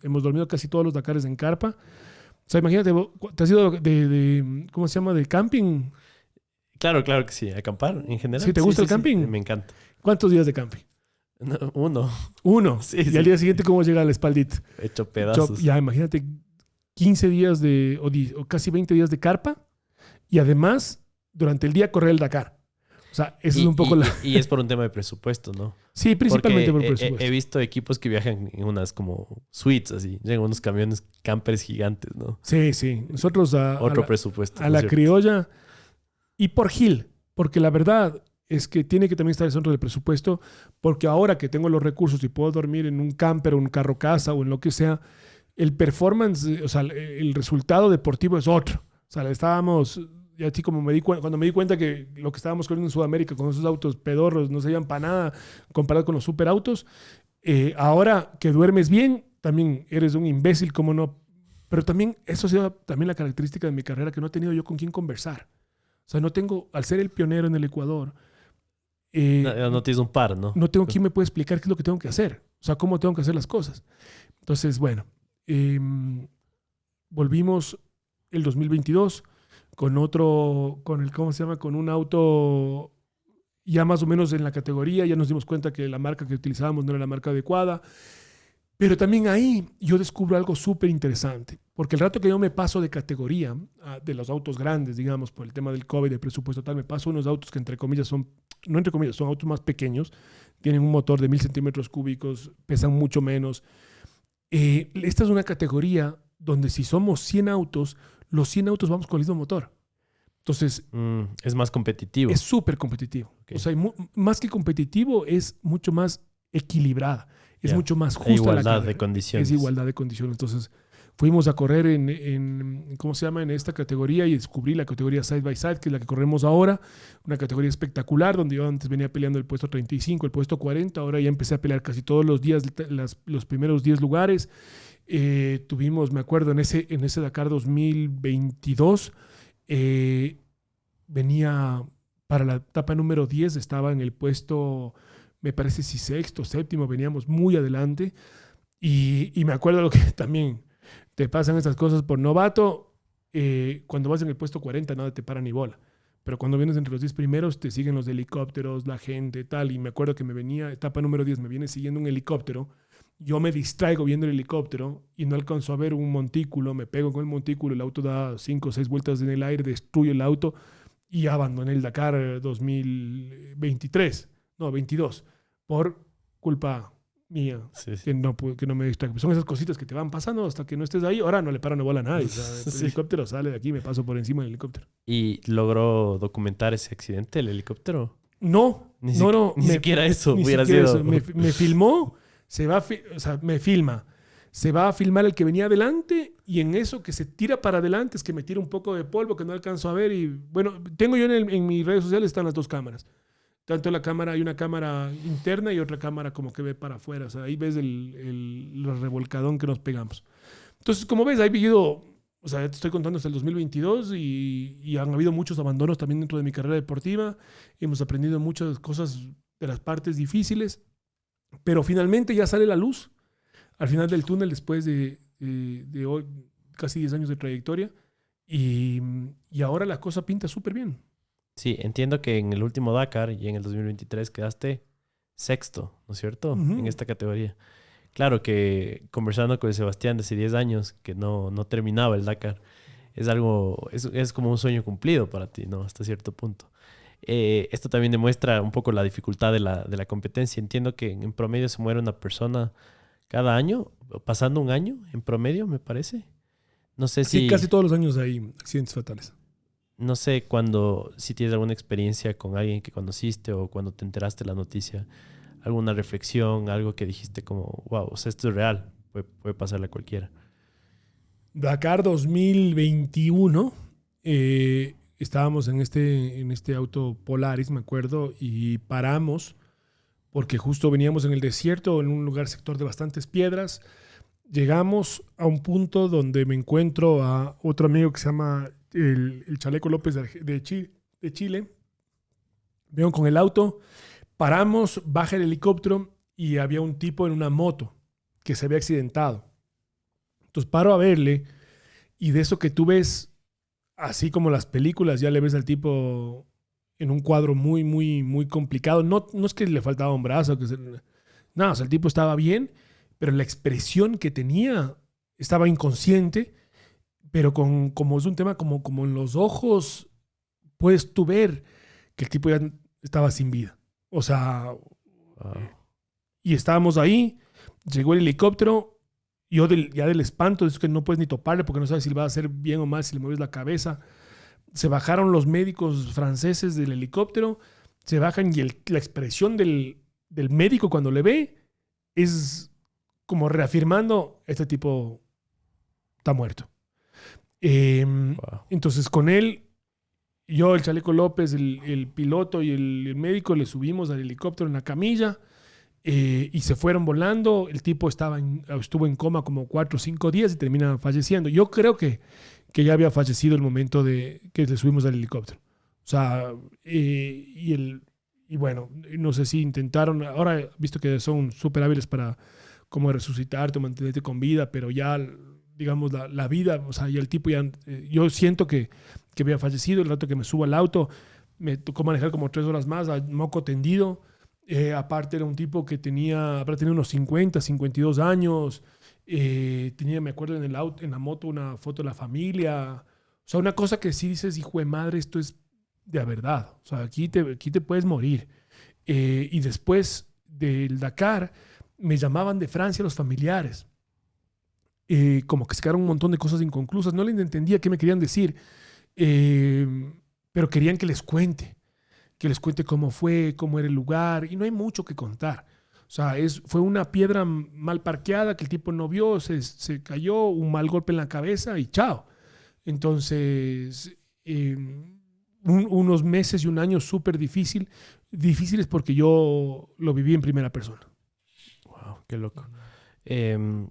hemos dormido casi todos los Dakares en carpa. O sea, imagínate, ¿te has ido de ¿cómo se llama? De camping? Claro, claro que sí. Acampar en general. ¿Sí te gusta el camping? Sí, me encanta. ¿Cuántos días de camping? No, uno. Sí, y al día siguiente, ¿cómo llega la espaldita? Hecho pedazos. Ya, imagínate 15 días o casi 20 días de carpa y además durante el día correr el Dakar. O sea, eso es un poco y es por un tema de presupuesto, ¿no? Sí, principalmente por presupuesto. He visto equipos que viajan en unas como suites, así. Llegan unos camiones campers gigantes, ¿no? Sí, sí. Nosotros presupuesto. A la criolla y por Gil, porque la verdad es que tiene que también estar dentro del presupuesto, porque ahora que tengo los recursos y puedo dormir en un camper o un carro casa o en lo que sea, el performance, o sea, el resultado deportivo es otro. O sea, estábamos, y así como cuando me di cuenta que lo que estábamos corriendo en Sudamérica con esos autos pedorros no servían para nada comparado con los superautos, ahora que duermes bien, también eres un imbécil, como no. Pero también eso ha sido también la característica de mi carrera, que no he tenido yo con quién conversar. O sea, no tengo, al ser el pionero en el Ecuador, no tienes un par, ¿no? No tengo quien me pueda explicar qué es lo que tengo que hacer. O sea, cómo tengo que hacer las cosas. Entonces, bueno, volvimos el 2022 con ¿cómo se llama? Con un auto ya más o menos en la categoría. Ya nos dimos cuenta que la marca que utilizábamos no era la marca adecuada. Pero también ahí yo descubro algo súper interesante. Porque el rato que yo me paso de categoría, de los autos grandes, digamos, por el tema del COVID, de presupuesto tal, me paso unos autos que entre comillas son autos más pequeños, tienen un motor de 1000 centímetros cúbicos, pesan mucho menos. Esta es una categoría donde si somos 100 autos, los 100 autos vamos con el mismo motor. Entonces... es más competitivo. Es súper competitivo. Okay. O sea, más que competitivo, es mucho más equilibrada. Es mucho más justa igualdad la carrera. De condiciones. Es igualdad de condiciones. Entonces, fuimos a correr ¿cómo se llama? En esta categoría y descubrí la categoría Side by Side, que es la que corremos ahora. Una categoría espectacular, donde yo antes venía peleando el puesto 35, el puesto 40. Ahora ya empecé a pelear casi todos los días los primeros 10 lugares. Tuvimos, me acuerdo, en ese Dakar 2022, venía para la etapa número 10, estaba en el puesto... me parece si sexto, séptimo, veníamos muy adelante. Y me acuerdo lo que también te pasan estas cosas por novato. Cuando vas en el puesto 40, nada te para ni bola. Pero cuando vienes entre los 10 primeros, te siguen los helicópteros, la gente, tal. Y me acuerdo que me venía, etapa número 10, me viene siguiendo un helicóptero. Yo me distraigo viendo el helicóptero y no alcanzo a ver un montículo. Me pego con el montículo, el auto da 5 o 6 vueltas en el aire, destruyo el auto. y abandoné el Dakar 2023, no, 22, por culpa mía, Sí, sí. que no me distraje. Son esas cositas que te van pasando hasta que no estés ahí. Ahora no le paro ni bola a nadie. O sea, el Sí. helicóptero sale de aquí, me paso por encima del helicóptero. ¿Y logró documentar ese accidente, el helicóptero? No, no, Ni siquiera eso ni hubiera siquiera sido. eso. Me filmó, o sea, me filma. Se va a filmar el que venía adelante y en eso que se tira para adelante es que me tira un poco de polvo que no alcanzo a ver. Y bueno, tengo yo en mis redes sociales están las dos cámaras. Tanto la cámara, hay una cámara interna y otra cámara como que ve para afuera. O sea, ahí ves el revolcadón que nos pegamos. Entonces, como ves, ha habido, o sea, ya te estoy contando hasta el 2022 y han habido muchos abandonos también dentro de mi carrera deportiva. Hemos aprendido muchas cosas de las partes difíciles, pero finalmente ya sale la luz al final del túnel después de hoy, casi 10 años de trayectoria y ahora la cosa pinta súper bien. Sí, entiendo que en el último Dakar y en el 2023 quedaste sexto, ¿no es cierto? En Ujú. esta categoría. Claro que conversando con Sebastián de hace 10 años que no terminaba el Dakar, es algo, es como un sueño cumplido para ti, ¿no? Hasta cierto punto. Esto también demuestra un poco la dificultad de la competencia. Entiendo que en promedio se muere una persona cada año, pasando un año en promedio, me parece. No sé Sí, casi si, todos los años hay accidentes fatales. no sé cuando, si tienes alguna experiencia con alguien que conociste o cuando te enteraste de la noticia, alguna reflexión, algo que dijiste como, wow, o sea, esto es real, puede pasarle a cualquiera. Dakar 2021, estábamos en este auto Polaris, me acuerdo, y paramos porque justo veníamos en el desierto, en un lugar sector de bastantes piedras. Llegamos a un punto donde me encuentro a otro amigo que se llama el Chaleco López de Chile. Vengo con el auto, paramos, baja el helicóptero y había un tipo en una moto que se había accidentado. Entonces paro a verle y de eso que tú ves, así como las películas, ya le ves al tipo en un cuadro muy, muy, muy complicado. No, no es que le faltaba un brazo, no, o sea, el tipo estaba bien, pero la expresión que tenía estaba inconsciente, pero como es un tema como en los ojos, puedes tú ver que el tipo ya estaba sin vida. O sea, Wow. y estábamos ahí, llegó el helicóptero, yo ya del espanto, es que no puedes ni toparle porque no sabes si le va a hacer bien o mal si le mueves la cabeza. Se bajaron los médicos franceses del helicóptero, se bajan y la expresión del médico cuando le ve es como reafirmando, este tipo está muerto. Eh, Wow. entonces con él, yo, el Chaleco López, el piloto y el médico le subimos al helicóptero en la camilla y se fueron volando. El tipo estuvo en coma como 4 o 5 días y termina falleciendo. Yo creo que ya había fallecido el momento de que le subimos al helicóptero. O sea, y bueno, no sé si intentaron, ahora he visto que son súper hábiles para como resucitarte o mantenerte con vida, pero ya, digamos, la vida, o sea, ya el tipo ya, yo siento que había fallecido. El rato que me subo al auto, me tocó manejar como 3 horas más, a moco tendido. Aparte era un tipo que habrá tenido unos 52 años. Tenía, me acuerdo, en el auto, en la moto, una foto de la familia. O sea, una cosa que sí dices, hijo de madre, esto es de verdad. O sea, aquí te puedes morir. Y después del Dakar, me llamaban de Francia los familiares. Como que se quedaron un montón de cosas inconclusas. No les entendía qué me querían decir, eh, pero querían que les cuente cómo fue, cómo era el lugar, y no hay mucho que contar. O sea, fue una piedra mal parqueada que el tipo no vio, se cayó, un mal golpe en la cabeza y chao. Entonces, unos meses y un año súper difíciles porque yo lo viví en primera persona. Wow, qué loco. Em,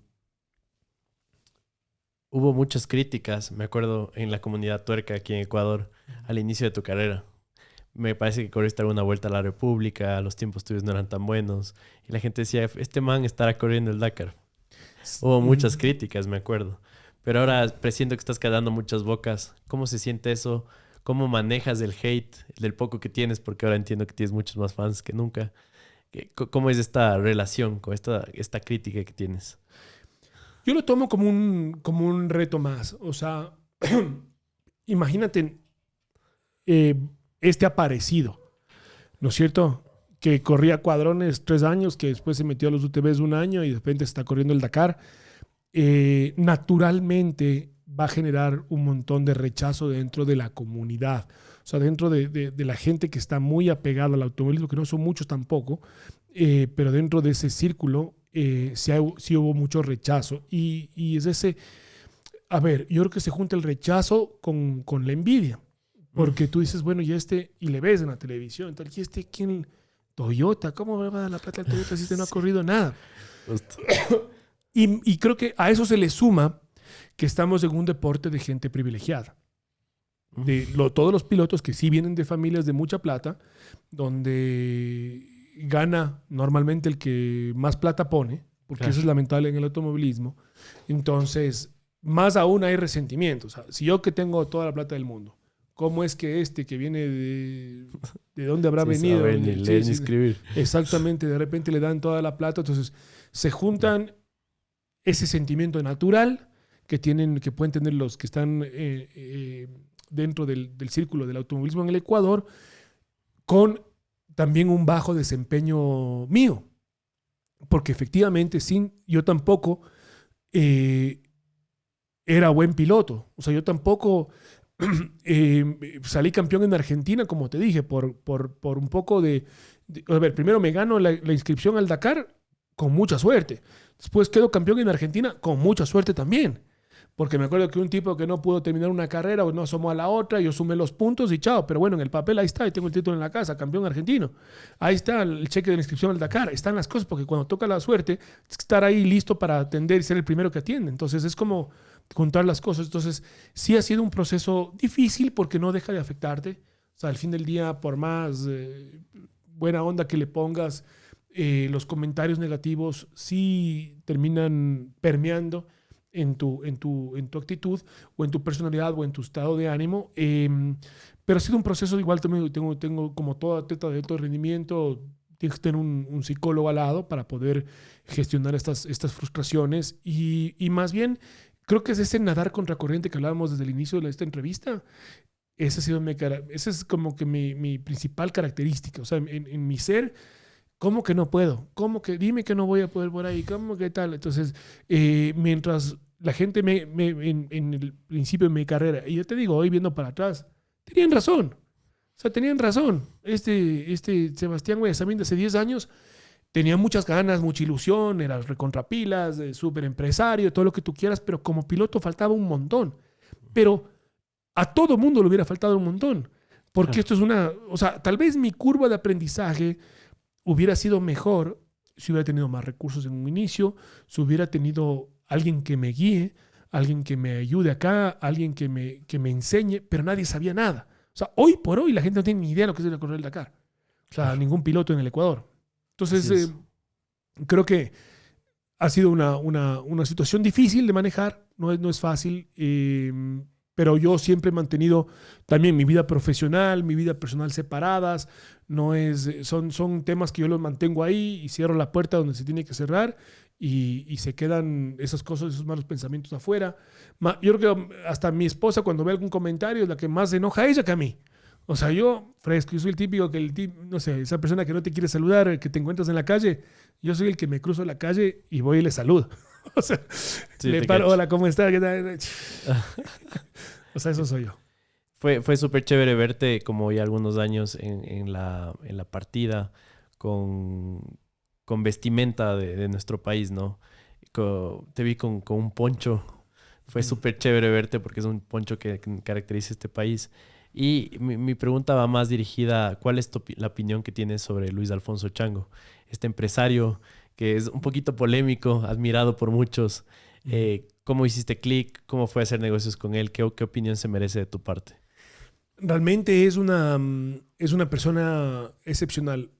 Hubo muchas críticas, me acuerdo, en la comunidad tuerca aquí en Ecuador al inicio de tu carrera. Me parece que corriste alguna vuelta a la República, los tiempos tuyos no eran tan buenos. Y la gente decía, este man estará corriendo el Dakar. Hubo muchas Mm. críticas, me acuerdo. Pero ahora presiento que estás callando muchas bocas. ¿Cómo se siente eso? ¿Cómo manejas el hate, del poco que tienes? Porque ahora entiendo que tienes muchos más fans que nunca. ¿Cómo es esta relación con esta crítica que tienes? Yo lo tomo como un reto más. O sea, imagínate, este aparecido, ¿no es cierto? Que corría cuadrones 3 años, que después se metió a los UTVs 1 año y de repente está corriendo el Dakar. Naturalmente va a generar un montón de rechazo dentro de la comunidad. O sea, dentro de la gente que está muy apegada al automovilismo, que no son muchos tampoco, pero dentro de ese círculo sí hubo mucho rechazo. Y es ese... A ver, yo creo que se junta el rechazo con la envidia. Porque tú dices, bueno, y le ves en la televisión, tal, y ¿quién? Toyota, ¿cómo me va a dar la plata al Toyota si no ha corrido nada? Y creo que a eso se le suma que estamos en un deporte de gente privilegiada. Todos los pilotos que sí vienen de familias de mucha plata, donde gana normalmente el que más plata pone, porque claro, eso es lamentable en el automovilismo. Entonces, más aún hay resentimiento. O sea, si yo que tengo toda la plata del mundo, ¿cómo es que que viene de dónde habrá venido? Saber, ni leer, ni escribir. Exactamente, de repente le dan toda la plata. Entonces, se juntan ese sentimiento natural que pueden tener los que están dentro del círculo del automovilismo en el Ecuador, con también un bajo desempeño mío. Porque efectivamente, yo tampoco era buen piloto. O sea, yo tampoco salí campeón en Argentina, como te dije, por un poco a ver, primero me gano la inscripción al Dakar con mucha suerte. Después quedo campeón en Argentina con mucha suerte también. Porque me acuerdo que un tipo que no pudo terminar una carrera o no asomó a la otra, yo sumé los puntos y chao. Pero bueno, en el papel ahí está, y tengo el título en la casa, campeón argentino. Ahí está el cheque de la inscripción al Dakar. Están las cosas, porque cuando toca la suerte, tienes que estar ahí listo para atender y ser el primero que atiende. Entonces es como juntar las cosas. Entonces sí ha sido un proceso difícil porque no deja de afectarte. O sea, al fin del día, por más buena onda que le pongas, los comentarios negativos sí terminan permeando en tu actitud o en tu personalidad o en tu estado de ánimo. Pero ha sido un proceso igual. También tengo como toda atleta de alto rendimiento, tienes que tener un psicólogo al lado para poder gestionar estas frustraciones y más bien creo que es ese nadar contracorriente que hablábamos desde el inicio de esta entrevista. Esa es como que mi principal característica. O sea, en mi ser, ¿cómo que no puedo? ¿Cómo que dime que no voy a poder por ahí? ¿Cómo que tal? Entonces, mientras la gente en el principio de mi carrera, y yo te digo, hoy viendo para atrás, tenían razón. O sea, tenían razón. Sebastián Guayasamín de hace 10 años tenía muchas ganas, mucha ilusión, era recontrapilas, súper empresario, todo lo que tú quieras, pero como piloto faltaba un montón. Pero a todo mundo le hubiera faltado un montón. Porque esto es o sea, tal vez mi curva de aprendizaje hubiera sido mejor si hubiera tenido más recursos en un inicio, si hubiera tenido alguien que me guíe, alguien que me ayude acá, alguien que me enseñe, pero nadie sabía nada. O sea, hoy por hoy la gente no tiene ni idea de lo que es el correr del Dakar. O sea, ningún piloto en el Ecuador. Entonces, creo que ha sido una situación difícil de manejar, no es fácil, pero yo siempre he mantenido también mi vida profesional, mi vida personal separadas. Son temas que yo los mantengo ahí y cierro la puerta donde se tiene que cerrar y se quedan esas cosas, esos malos pensamientos afuera. Yo creo que hasta mi esposa, cuando ve algún comentario, es la que más se enoja a ella que a mí. O sea, yo soy el típico no sé, esa persona que no te quiere saludar, que te encuentras en la calle, yo soy el que me cruzo la calle y voy y le saludo. O sea, sí, le paro, hola, ¿cómo estás? ¿Qué tal? O sea, eso soy yo. Fue súper chévere verte como ya algunos años en la partida con vestimenta de nuestro país, ¿no? Te vi con un poncho. Fue súper chévere verte porque es un poncho que caracteriza este país. Y mi pregunta va más dirigida, ¿cuál es la opinión que tienes sobre Luis Alfonso Chango? Este empresario que es un poquito polémico, admirado por muchos. ¿Cómo hiciste clic? ¿Cómo fue hacer negocios con él? ¿Qué opinión se merece de tu parte? Realmente es una persona excepcional.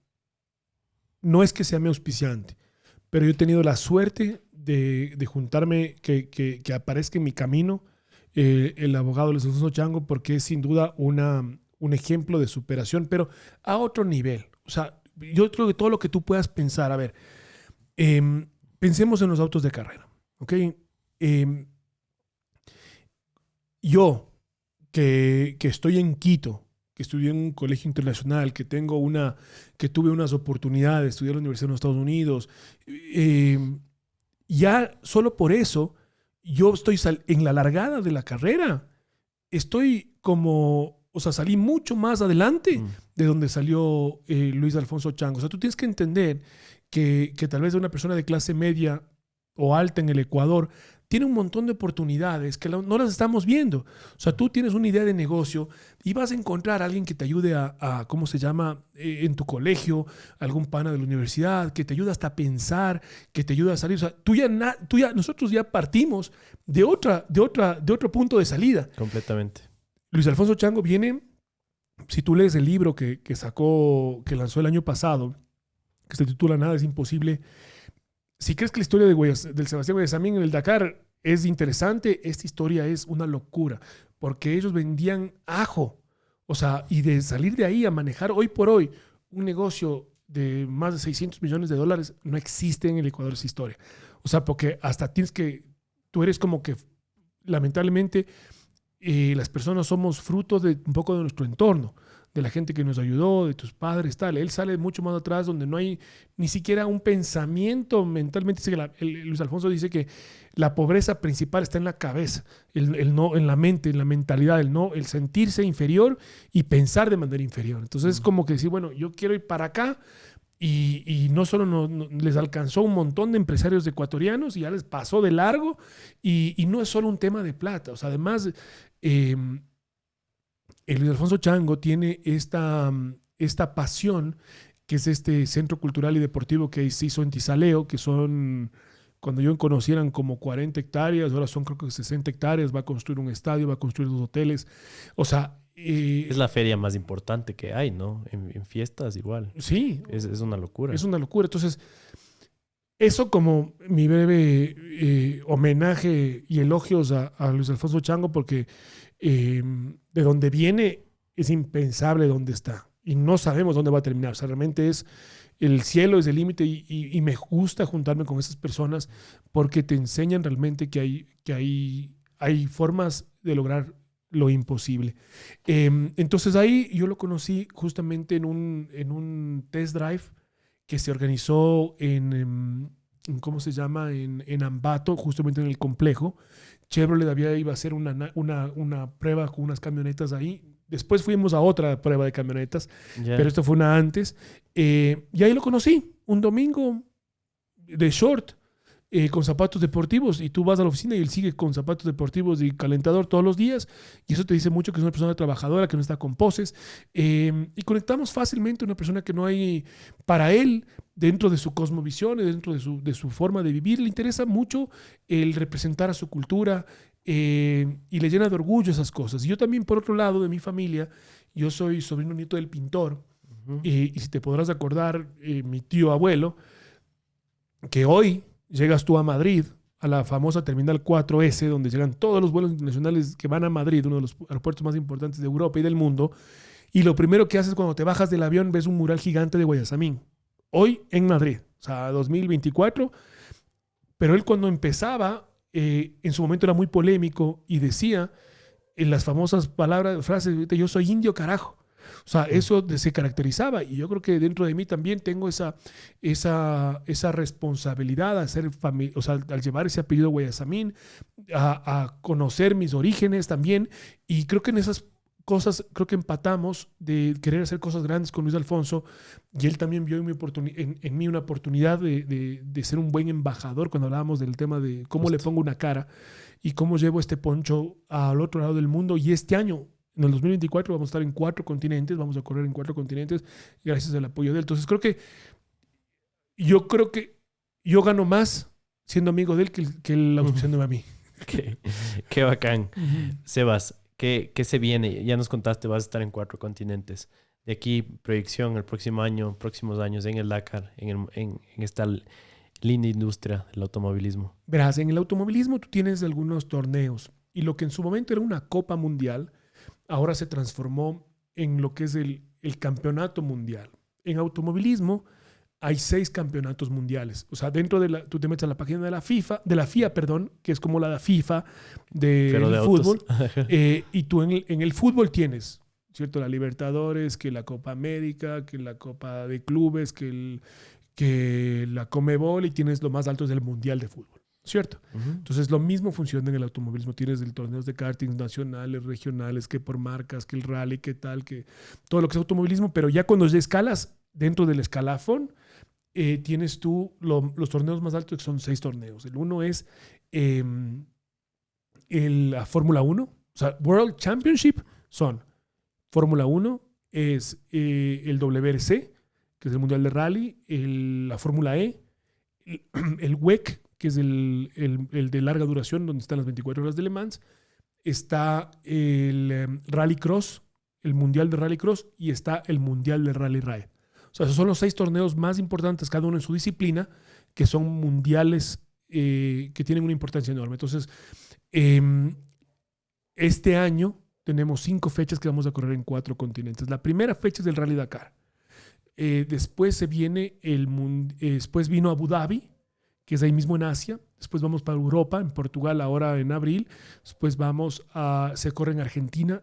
No es que sea mi auspiciante, pero yo he tenido la suerte de juntarme, que aparezca en mi camino el abogado Luis Alfonso Chango, porque es sin duda un ejemplo de superación, pero a otro nivel. O sea, yo creo que todo lo que tú puedas pensar, a ver, pensemos en los autos de carrera, ¿ok? Yo, que estoy en Quito, que estudié en un colegio internacional, que tuve unas oportunidades de estudiar en la Universidad de los Estados Unidos, ya solo por eso yo estoy en la largada de la carrera. Estoy salí mucho más adelante de donde salió Luis Alfonso Chango. O sea, tú tienes que entender que tal vez una persona de clase media o alta en el Ecuador tiene un montón de oportunidades que no las estamos viendo. O sea, tú tienes una idea de negocio y vas a encontrar a alguien que te ayude a ¿cómo se llama? En tu colegio, algún pana de la universidad, que te ayude hasta a pensar, que te ayude a salir. O sea, nosotros ya partimos de otro punto de salida. Completamente. Luis Alfonso Chango viene, si tú lees el libro que lanzó el año pasado, que se titula Nada es imposible. Si crees que la historia del Sebastián Guayasamín en el Dakar es interesante, esta historia es una locura, porque ellos vendían ajo. O sea, y de salir de ahí a manejar hoy por hoy un negocio de más de $600 millones no existe en el Ecuador esa historia. O sea, porque hasta tú eres como que, lamentablemente, las personas somos fruto de un poco de nuestro entorno, de la gente que nos ayudó, de tus padres, tal. Él sale mucho más atrás, donde no hay ni siquiera un pensamiento mentalmente. Luis Alfonso dice que la pobreza principal está en la cabeza, no, en la mente, en la mentalidad, el sentirse inferior y pensar de manera inferior. Entonces es como que decir, bueno, yo quiero ir para acá, y no solo no les alcanzó un montón de empresarios ecuatorianos y ya les pasó de largo, y no es solo un tema de plata. O sea, además, Luis Alfonso Chango tiene esta pasión, que es este centro cultural y deportivo que se hizo en Tizaleo, que son, cuando yo conocí, eran como 40 hectáreas, ahora son creo que 60 hectáreas, va a construir un estadio, va a construir 2 hoteles. O sea... es la feria más importante que hay, ¿no? En fiestas igual. Sí. Es una locura. Es una locura. Entonces, eso como mi breve homenaje y elogios a Luis Alfonso Chango, porque de donde viene es impensable dónde está. Y no sabemos dónde va a terminar. O sea, realmente el cielo es el límite, y me gusta juntarme con esas personas porque te enseñan realmente que hay formas de lograr lo imposible. Entonces ahí yo lo conocí justamente en un test drive que se organizó ¿cómo se llama? En Ambato, justamente en el complejo. Chevrolet iba a hacer una prueba con unas camionetas ahí. Después fuimos a otra prueba de camionetas, pero esto fue una antes. Y ahí lo conocí, un domingo de short, con zapatos deportivos, y tú vas a la oficina y él sigue con zapatos deportivos y calentador todos los días, y eso te dice mucho que es una persona trabajadora, que no está con poses, y conectamos fácilmente. Una persona que no hay, para él, dentro de su cosmovisión, dentro de su forma de vivir, le interesa mucho el representar a su cultura, y le llena de orgullo esas cosas. Y yo también, por otro lado, de mi familia, yo soy sobrino nieto del pintor, y si te podrás acordar, mi tío abuelo, que hoy llegas tú a Madrid, a la famosa Terminal 4S, donde llegan todos los vuelos internacionales que van a Madrid, uno de los aeropuertos más importantes de Europa y del mundo, y lo primero que haces cuando te bajas del avión, ves un mural gigante de Guayasamín. Hoy en Madrid, o sea, 2024. Pero él, cuando empezaba, en su momento era muy polémico y decía en las famosas frases, yo soy indio, carajo. O sea, eso se caracterizaba, y yo creo que dentro de mí también tengo esa responsabilidad al llevar ese apellido Guayasamín, a conocer mis orígenes también, y creo que en esas cosas, creo que empatamos de querer hacer cosas grandes con Luis Alfonso, y él también vio en mí una oportunidad de ser un buen embajador, cuando hablábamos del tema de cómo le pongo una cara y cómo llevo este poncho al otro lado del mundo. Y este año, en el 2024, vamos a estar en 4 continentes, vamos a correr en 4 continentes gracias al apoyo de él. Entonces creo que yo gano más siendo amigo de él que él auspiciándome a mí. Qué bacán. Uh-huh. Sebas, ¿qué se viene? Ya nos contaste, vas a estar en 4 continentes. De aquí, proyección el próximo año, próximos años en el Dakar, en esta linda industria del automovilismo. Verás, en el automovilismo tú tienes algunos torneos, y lo que en su momento era una Copa Mundial, ahora se transformó en lo que es el campeonato mundial. En automovilismo hay 6 campeonatos mundiales. O sea, tú te metes a la página de la FIA, que es como la FIFA del fútbol. Y tú en el fútbol tienes ¿cierto? La Libertadores, que la Copa América, que la Copa de Clubes, que la Conmebol, y tienes lo más alto es el Mundial de Fútbol, ¿cierto? Entonces lo mismo funciona en el automovilismo. Tienes el torneos de karting nacionales, regionales, que por marcas, que el rally, que tal, que todo lo que es automovilismo, pero ya cuando ya escalas dentro del escalafón, tienes tú los torneos más altos, que son 6 torneos. El uno es la Fórmula 1, o sea, World Championship son Fórmula 1, es el WRC, que es el Mundial de Rally, la Fórmula E, el WEC, que es el de larga duración, donde están las 24 horas de Le Mans, está el Rally Cross, el Mundial de Rally Cross, y está el Mundial de Rally Raid. O sea, esos son los 6 torneos más importantes, cada uno en su disciplina, que son mundiales que tienen una importancia enorme. Entonces, este año tenemos 5 fechas que vamos a correr en 4 continentes. La primera fecha es el Rally Dakar. Después después vino Abu Dhabi, que es ahí mismo en Asia. Después vamos para Europa, en Portugal, ahora en abril. Después se corre en Argentina,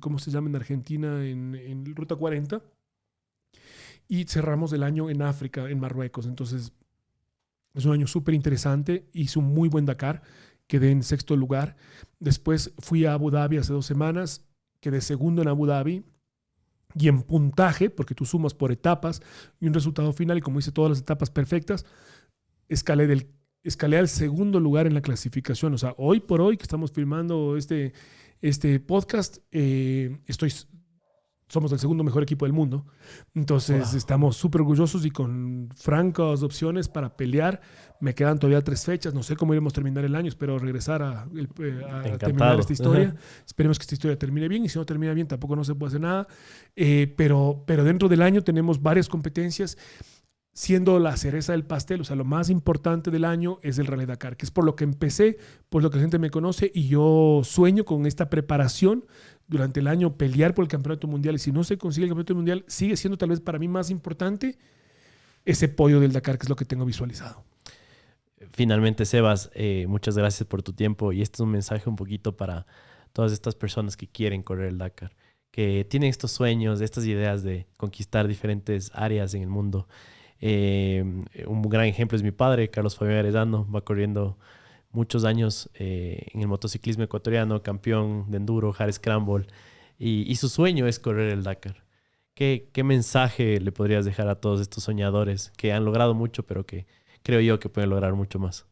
¿cómo se llama en Argentina? En Ruta 40. Y cerramos el año en África, en Marruecos. Entonces, es un año súper interesante. Hice un muy buen Dakar. Quedé en 6º lugar. Después fui a Abu Dhabi hace 2 semanas. Quedé 2º en Abu Dhabi. Y en puntaje, porque tú sumas por etapas y un resultado final, y como hice todas las etapas perfectas, escalé al 2º lugar en la clasificación. O sea, hoy por hoy que estamos filmando este podcast, somos el 2º mejor equipo del mundo. Entonces, estamos súper orgullosos y con francas opciones para pelear. Me quedan todavía 3 fechas. No sé cómo iremos a terminar el año. Espero regresar a terminar esta historia. Esperemos que esta historia termine bien. Y si no termina bien, tampoco no se puede hacer nada. Pero dentro del año tenemos varias competencias, siendo la cereza del pastel. O sea, lo más importante del año es el Rally Dakar, que es por lo que empecé, por lo que la gente me conoce, y yo sueño con esta preparación durante el año, pelear por el campeonato mundial. Y si no se consigue el campeonato mundial, sigue siendo tal vez para mí más importante ese podio del Dakar, que es lo que tengo visualizado. Finalmente, Sebas, muchas gracias por tu tiempo, y este es un mensaje un poquito para todas estas personas que quieren correr el Dakar, que tienen estos sueños, estas ideas de conquistar diferentes áreas en el mundo. Un gran ejemplo es mi padre, Carlos Fabián Arellano. Va corriendo muchos años en el motociclismo ecuatoriano, campeón de enduro, hard scramble, y su sueño es correr el Dakar. ¿Qué mensaje le podrías dejar a todos estos soñadores que han logrado mucho, pero que creo yo que pueden lograr mucho más?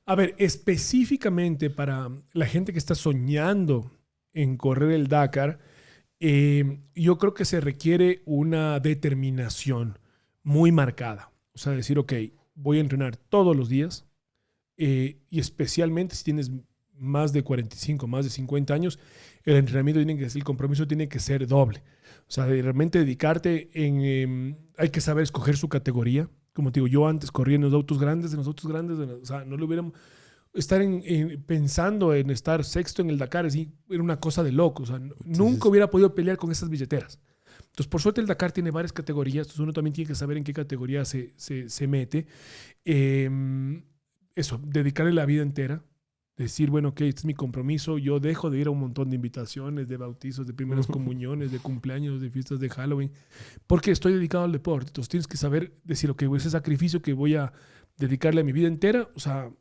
A ver, específicamente para la gente que está soñando en correr el Dakar, yo creo que se requiere una determinación muy marcada. O sea, decir, ok, voy a entrenar todos los días, y especialmente si tienes más de 45, más de 50 años, el compromiso tiene que ser doble. O sea, de realmente dedicarte hay que saber escoger su categoría. Como te digo, yo antes corría en los autos grandes, o sea, no le hubiéramos... Estar pensando en estar 6º en el Dakar era una cosa de loco. O sea, nunca hubiera podido pelear con esas billeteras. Entonces, por suerte, el Dakar tiene varias categorías. Entonces, uno también tiene que saber en qué categoría se mete. Dedicarle la vida entera. Decir, bueno, ok, este es mi compromiso. Yo dejo de ir a un montón de invitaciones, de bautizos, de primeras comuniones, de cumpleaños, de fiestas de Halloween, porque estoy dedicado al deporte. Entonces, tienes que saber decir, ok, ese sacrificio que voy a dedicarle a mi vida entera, o sea,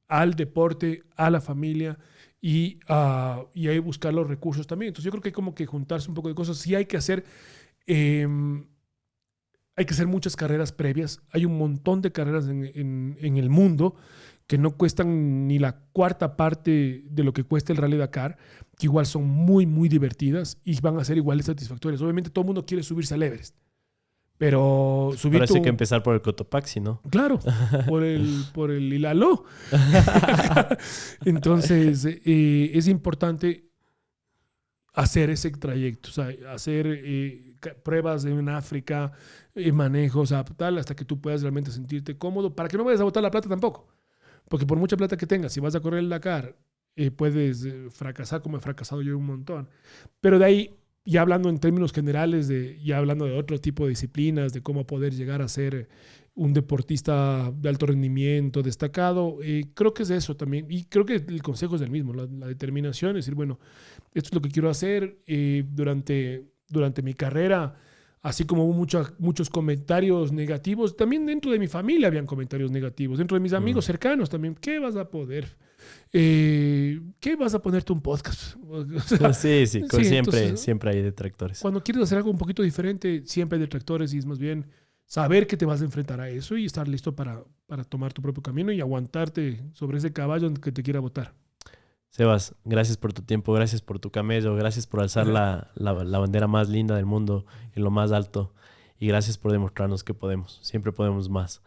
al deporte, a la familia, y ahí buscar los recursos también. Entonces yo creo que hay como que juntarse un poco de cosas. Sí hay que hacer muchas carreras previas. Hay un montón de carreras en el mundo que no cuestan ni la 1/4 parte de lo que cuesta el Rally Dakar, que igual son muy, muy divertidas y van a ser igual de satisfactorias. Obviamente todo el mundo quiere subirse al Everest, pero Parece que empezar por el Cotopaxi, ¿no? Claro, por el Ilaló. Entonces, es importante hacer ese trayecto, o sea, hacer pruebas en África, manejos, tal, hasta que tú puedas realmente sentirte cómodo, para que no vayas a botar la plata tampoco. Porque por mucha plata que tengas, si vas a correr el Dakar, puedes fracasar, como he fracasado yo un montón. Pero de ahí, ya hablando en términos generales, ya hablando de otro tipo de disciplinas, de cómo poder llegar a ser un deportista de alto rendimiento, destacado. Creo que es eso también. Y creo que el consejo es el mismo, la determinación, es decir, bueno, esto es lo que quiero hacer durante mi carrera. Así como hubo muchos comentarios negativos, también dentro de mi familia habían comentarios negativos, dentro de mis amigos cercanos también. ¿Qué vas a poder? ¿Qué vas a ponerte un podcast? O sea, Sí, siempre, entonces, siempre hay detractores. cuando quieres hacer algo un poquito diferente, siempre hay detractores y es más bien saber que te vas a enfrentar a eso y estar listo para tomar tu propio camino y aguantarte sobre ese caballo que te quiera botar. Sebas, gracias por tu tiempo, gracias por tu camello, gracias por alzar la bandera más linda del mundo en lo más alto y gracias por demostrarnos que podemos, siempre podemos más.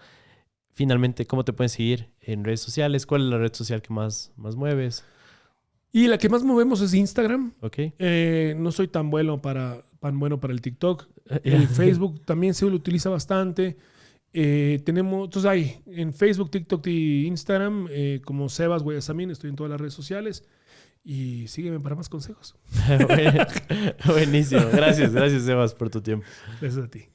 Finalmente, ¿cómo te pueden seguir en redes sociales? ¿Cuál es la red social que más mueves? Y la que más movemos es Instagram. ¿Ok? No soy tan bueno para el TikTok. El Facebook también se lo utiliza bastante. Entonces hay en Facebook, TikTok y Instagram como Sebas Guayasamín. Estoy en todas las redes sociales. Y sígueme para más consejos. Buenísimo. Gracias, Sebas, por tu tiempo. Gracias a ti.